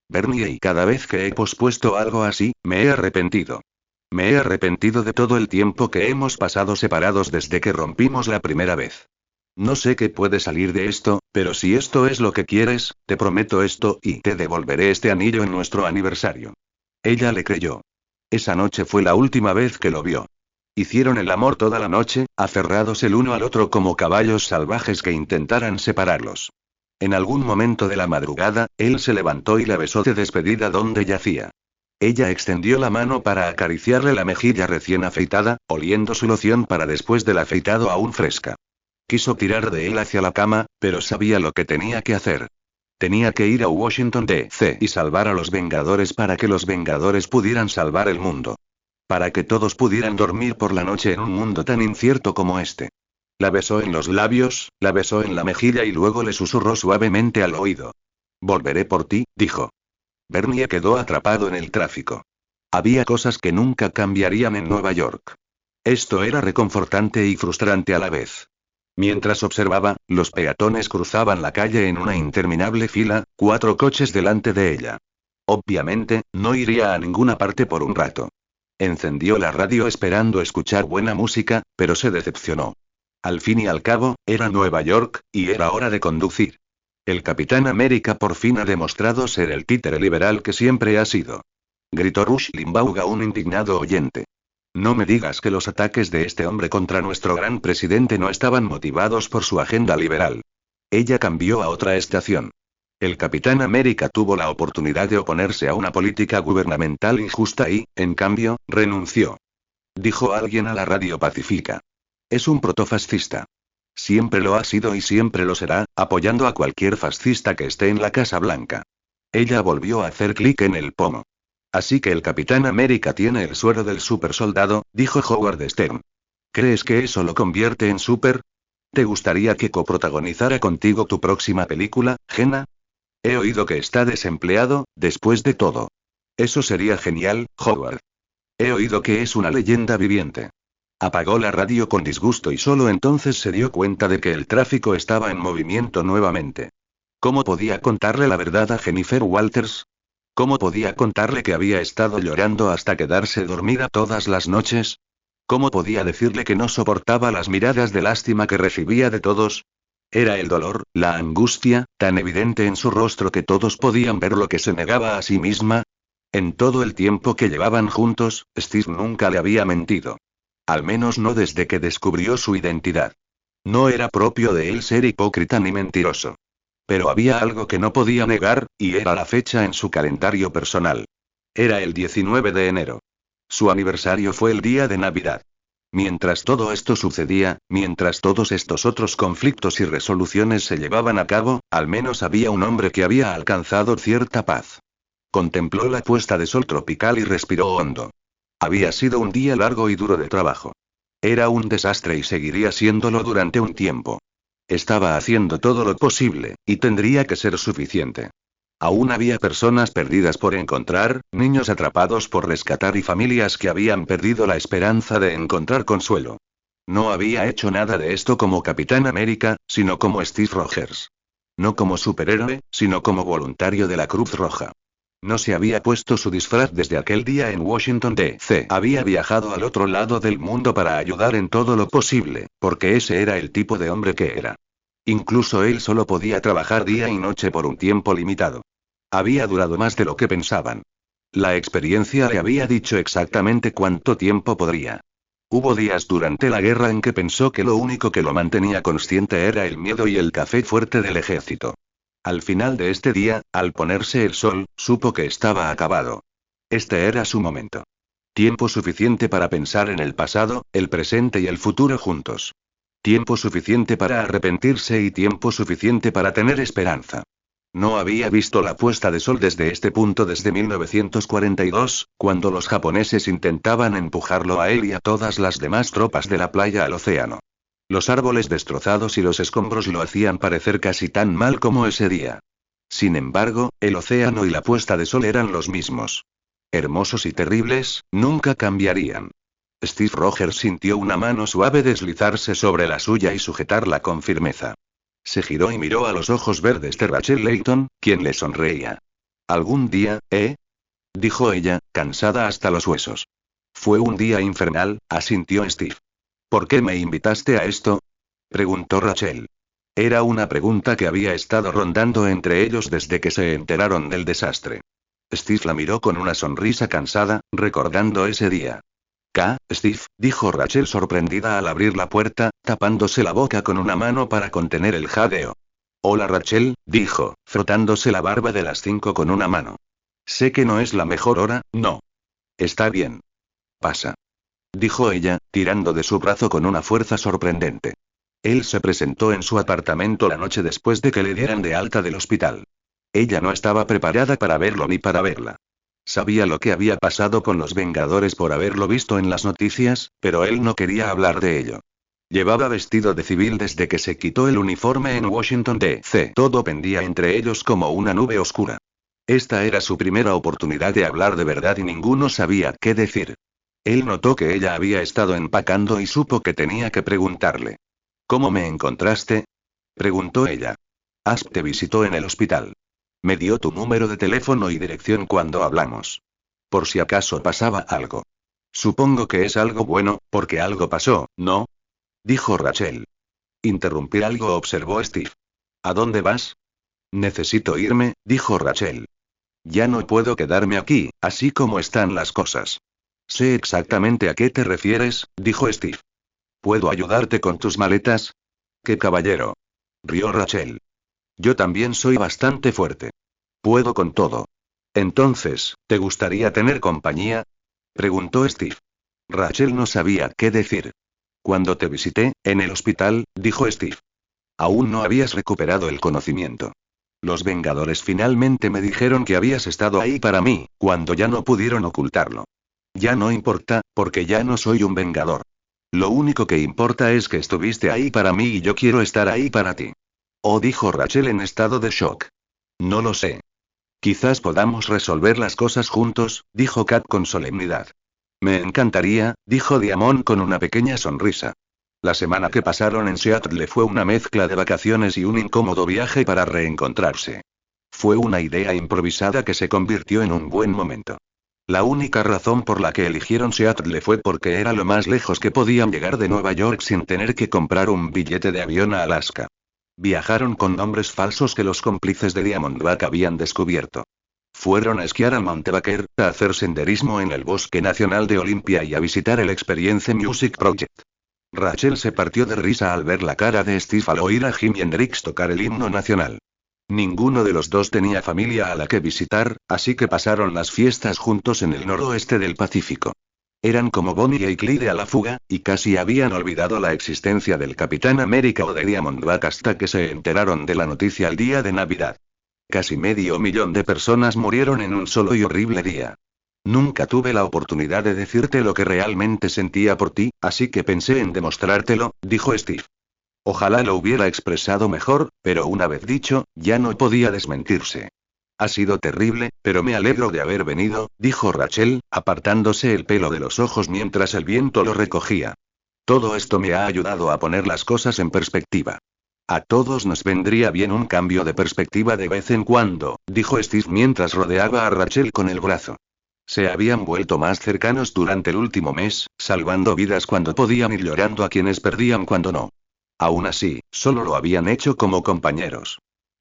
Bernie, y cada vez que he pospuesto algo así, me he arrepentido. Me he arrepentido de todo el tiempo que hemos pasado separados desde que rompimos la primera vez. No sé qué puede salir de esto, pero si esto es lo que quieres, te prometo esto y te devolveré este anillo en nuestro aniversario. Ella le creyó. Esa noche fue la última vez que lo vio. Hicieron el amor toda la noche, aferrados el uno al otro como caballos salvajes que intentaran separarlos. En algún momento de la madrugada, él se levantó y la besó de despedida donde yacía. Ella extendió la mano para acariciarle la mejilla recién afeitada, oliendo su loción para después del afeitado aún fresca. Quiso tirar de él hacia la cama, pero sabía lo que tenía que hacer. Tenía que ir a Washington D.C. y salvar a los Vengadores para que los Vengadores pudieran salvar el mundo. Para que todos pudieran dormir por la noche en un mundo tan incierto como este. La besó en los labios, la besó en la mejilla y luego le susurró suavemente al oído. Volveré por ti, dijo. Bernie quedó atrapado en el tráfico. Había cosas que nunca cambiarían en Nueva York. Esto era reconfortante y frustrante a la vez. Mientras observaba, los peatones cruzaban la calle en una interminable fila, 4 coches delante de ella. Obviamente, no iría a ninguna parte por un rato. Encendió la radio esperando escuchar buena música, pero se decepcionó. Al fin y al cabo, era Nueva York, y era hora de conducir. El Capitán América por fin ha demostrado ser el títere liberal que siempre ha sido. Gritó Rush Limbaugh a un indignado oyente. No me digas que los ataques de este hombre contra nuestro gran presidente no estaban motivados por su agenda liberal. Ella cambió a otra estación. El Capitán América tuvo la oportunidad de oponerse a una política gubernamental injusta y, en cambio, renunció. Dijo alguien a la radio pacífica. Es un protofascista. Siempre lo ha sido y siempre lo será, apoyando a cualquier fascista que esté en la Casa Blanca. Ella volvió a hacer clic en el pomo. Así que el Capitán América tiene el suero del supersoldado, dijo Howard Stern. ¿Crees que eso lo convierte en super? ¿Te gustaría que coprotagonizara contigo tu próxima película, Jenna? He oído que está desempleado, después de todo. Eso sería genial, Howard. He oído que es una leyenda viviente. Apagó la radio con disgusto y solo entonces se dio cuenta de que el tráfico estaba en movimiento nuevamente. ¿Cómo podía contarle la verdad a Jennifer Walters? ¿Cómo podía contarle que había estado llorando hasta quedarse dormida todas las noches? ¿Cómo podía decirle que no soportaba las miradas de lástima que recibía de todos? Era el dolor, la angustia, tan evidente en su rostro que todos podían ver lo que se negaba a sí misma. En todo el tiempo que llevaban juntos, Steve nunca le había mentido. Al menos no desde que descubrió su identidad. No era propio de él ser hipócrita ni mentiroso. Pero había algo que no podía negar, y era la fecha en su calendario personal. Era el 19 de enero. Su aniversario fue el día de Navidad. Mientras todo esto sucedía, mientras todos estos otros conflictos y resoluciones se llevaban a cabo, al menos había un hombre que había alcanzado cierta paz. Contempló la puesta de sol tropical y respiró hondo. Había sido un día largo y duro de trabajo. Era un desastre y seguiría siéndolo durante un tiempo. Estaba haciendo todo lo posible, y tendría que ser suficiente. Aún había personas perdidas por encontrar, niños atrapados por rescatar y familias que habían perdido la esperanza de encontrar consuelo. No había hecho nada de esto como Capitán América, sino como Steve Rogers. No como superhéroe, sino como voluntario de la Cruz Roja. No se había puesto su disfraz desde aquel día en Washington, D.C. Había viajado al otro lado del mundo para ayudar en todo lo posible, porque ese era el tipo de hombre que era. Incluso él solo podía trabajar día y noche por un tiempo limitado. Había durado más de lo que pensaban. La experiencia le había dicho exactamente cuánto tiempo podría. Hubo días durante la guerra en que pensó que lo único que lo mantenía consciente era el miedo y el café fuerte del ejército. Al final de este día, al ponerse el sol, supo que estaba acabado. Este era su momento. Tiempo suficiente para pensar en el pasado, el presente y el futuro juntos. Tiempo suficiente para arrepentirse y tiempo suficiente para tener esperanza. No había visto la puesta de sol desde este punto desde 1942, cuando los japoneses intentaban empujarlo a él y a todas las demás tropas de la playa al océano. Los árboles destrozados y los escombros lo hacían parecer casi tan mal como ese día. Sin embargo, el océano y la puesta de sol eran los mismos. Hermosos y terribles, nunca cambiarían. Steve Rogers sintió una mano suave deslizarse sobre la suya y sujetarla con firmeza. Se giró y miró a los ojos verdes de Rachel Layton, quien le sonreía. «¿Algún día, dijo ella, cansada hasta los huesos. «Fue un día infernal», asintió Steve. «¿Por qué me invitaste a esto?», preguntó Rachel. Era una pregunta que había estado rondando entre ellos desde que se enteraron del desastre. Steve la miró con una sonrisa cansada, recordando ese día. Steve», dijo Rachel sorprendida al abrir la puerta, tapándose la boca con una mano para contener el jadeo. «Hola Rachel», dijo, frotándose la barba de las 5 con una mano. «Sé que no es la mejor hora, ¿no?» «Está bien. Pasa», dijo ella, tirando de su brazo con una fuerza sorprendente. Él se presentó en su apartamento la noche después de que le dieran de alta del hospital. Ella no estaba preparada para verlo ni para verla. Sabía lo que había pasado con los Vengadores por haberlo visto en las noticias, pero él no quería hablar de ello. Llevaba vestido de civil desde que se quitó el uniforme en Washington, D.C. Todo pendía entre ellos como una nube oscura. Esta era su primera oportunidad de hablar de verdad y ninguno sabía qué decir. Él notó que ella había estado empacando y supo que tenía que preguntarle. «¿Cómo me encontraste?», preguntó ella. «Asp te visitó en el hospital. Me dio tu número de teléfono y dirección cuando hablamos. Por si acaso pasaba algo. Supongo que es algo bueno, porque algo pasó, ¿no?», dijo Rachel. «¿Interrumpir algo?», observó Steve. «¿A dónde vas?». «Necesito irme», dijo Rachel. «Ya no puedo quedarme aquí, así como están las cosas». «Sé exactamente a qué te refieres», dijo Steve. «¿Puedo ayudarte con tus maletas?». «¡Qué caballero!», rió Rachel. «Yo también soy bastante fuerte. Puedo con todo». «Entonces, ¿te gustaría tener compañía?», preguntó Steve. Rachel no sabía qué decir. «Cuando te visité, en el hospital», dijo Steve. «Aún no habías recuperado el conocimiento. Los Vengadores finalmente me dijeron que habías estado ahí para mí, cuando ya no pudieron ocultarlo. Ya no importa, porque ya no soy un Vengador. Lo único que importa es que estuviste ahí para mí y yo quiero estar ahí para ti». «Oh», dijo Rachel en estado de shock. «No lo sé. Quizás podamos resolver las cosas juntos», dijo Kat con solemnidad. «Me encantaría», dijo Diamond con una pequeña sonrisa. La semana que pasaron en Seattle fue una mezcla de vacaciones y un incómodo viaje para reencontrarse. Fue una idea improvisada que se convirtió en un buen momento. La única razón por la que eligieron Seattle fue porque era lo más lejos que podían llegar de Nueva York sin tener que comprar un billete de avión a Alaska. Viajaron con nombres falsos que los cómplices de Diamondback habían descubierto. Fueron a esquiar al Monte Baker, a hacer senderismo en el Bosque Nacional de Olympia y a visitar el Experience Music Project. Rachel se partió de risa al ver la cara de Steve al oír a Jimi Hendrix tocar el himno nacional. Ninguno de los dos tenía familia a la que visitar, así que pasaron las fiestas juntos en el noroeste del Pacífico. Eran como Bonnie y Clyde a la fuga, y casi habían olvidado la existencia del Capitán América o de Diamondback hasta que se enteraron de la noticia el día de Navidad. Casi 500.000 de personas murieron en un solo y horrible día. Nunca tuve la oportunidad de decirte lo que realmente sentía por ti, así que pensé en demostrártelo, dijo Steve. Ojalá lo hubiera expresado mejor, pero una vez dicho, ya no podía desmentirse. Ha sido terrible, pero me alegro de haber venido, dijo Rachel, apartándose el pelo de los ojos mientras el viento lo recogía. Todo esto me ha ayudado a poner las cosas en perspectiva. A todos nos vendría bien un cambio de perspectiva de vez en cuando, dijo Steve mientras rodeaba a Rachel con el brazo. Se habían vuelto más cercanos durante el último mes, salvando vidas cuando podían y llorando a quienes perdían cuando no. Aún así, solo lo habían hecho como compañeros.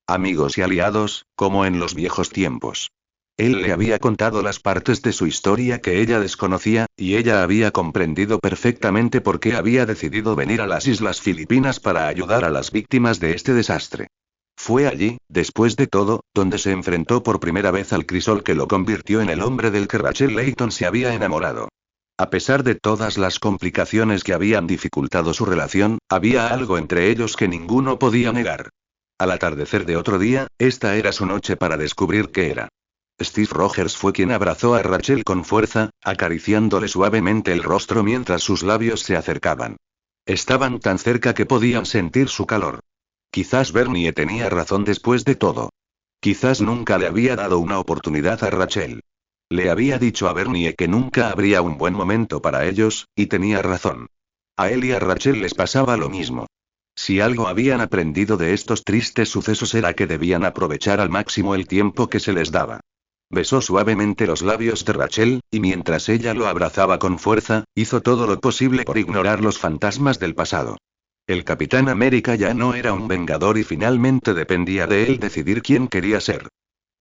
Amigos y aliados, como en los viejos tiempos. Él le había contado las partes de su historia que ella desconocía, y ella había comprendido perfectamente por qué había decidido venir a las Islas Filipinas para ayudar a las víctimas de este desastre. Fue allí, después de todo, donde se enfrentó por primera vez al crisol que lo convirtió en el hombre del que Rachel Layton se había enamorado. A pesar de todas las complicaciones que habían dificultado su relación, había algo entre ellos que ninguno podía negar. Al atardecer de otro día, esta era su noche para descubrir qué era. Steve Rogers fue quien abrazó a Rachel con fuerza, acariciándole suavemente el rostro mientras sus labios se acercaban. Estaban tan cerca que podían sentir su calor. Quizás Bernie tenía razón después de todo. Quizás nunca le había dado una oportunidad a Rachel. Le había dicho a Bernie que nunca habría un buen momento para ellos, y tenía razón. A él y a Rachel les pasaba lo mismo. Si algo habían aprendido de estos tristes sucesos era que debían aprovechar al máximo el tiempo que se les daba. Besó suavemente los labios de Rachel, y mientras ella lo abrazaba con fuerza, hizo todo lo posible por ignorar los fantasmas del pasado. El Capitán América ya no era un vengador y finalmente dependía de él decidir quién quería ser.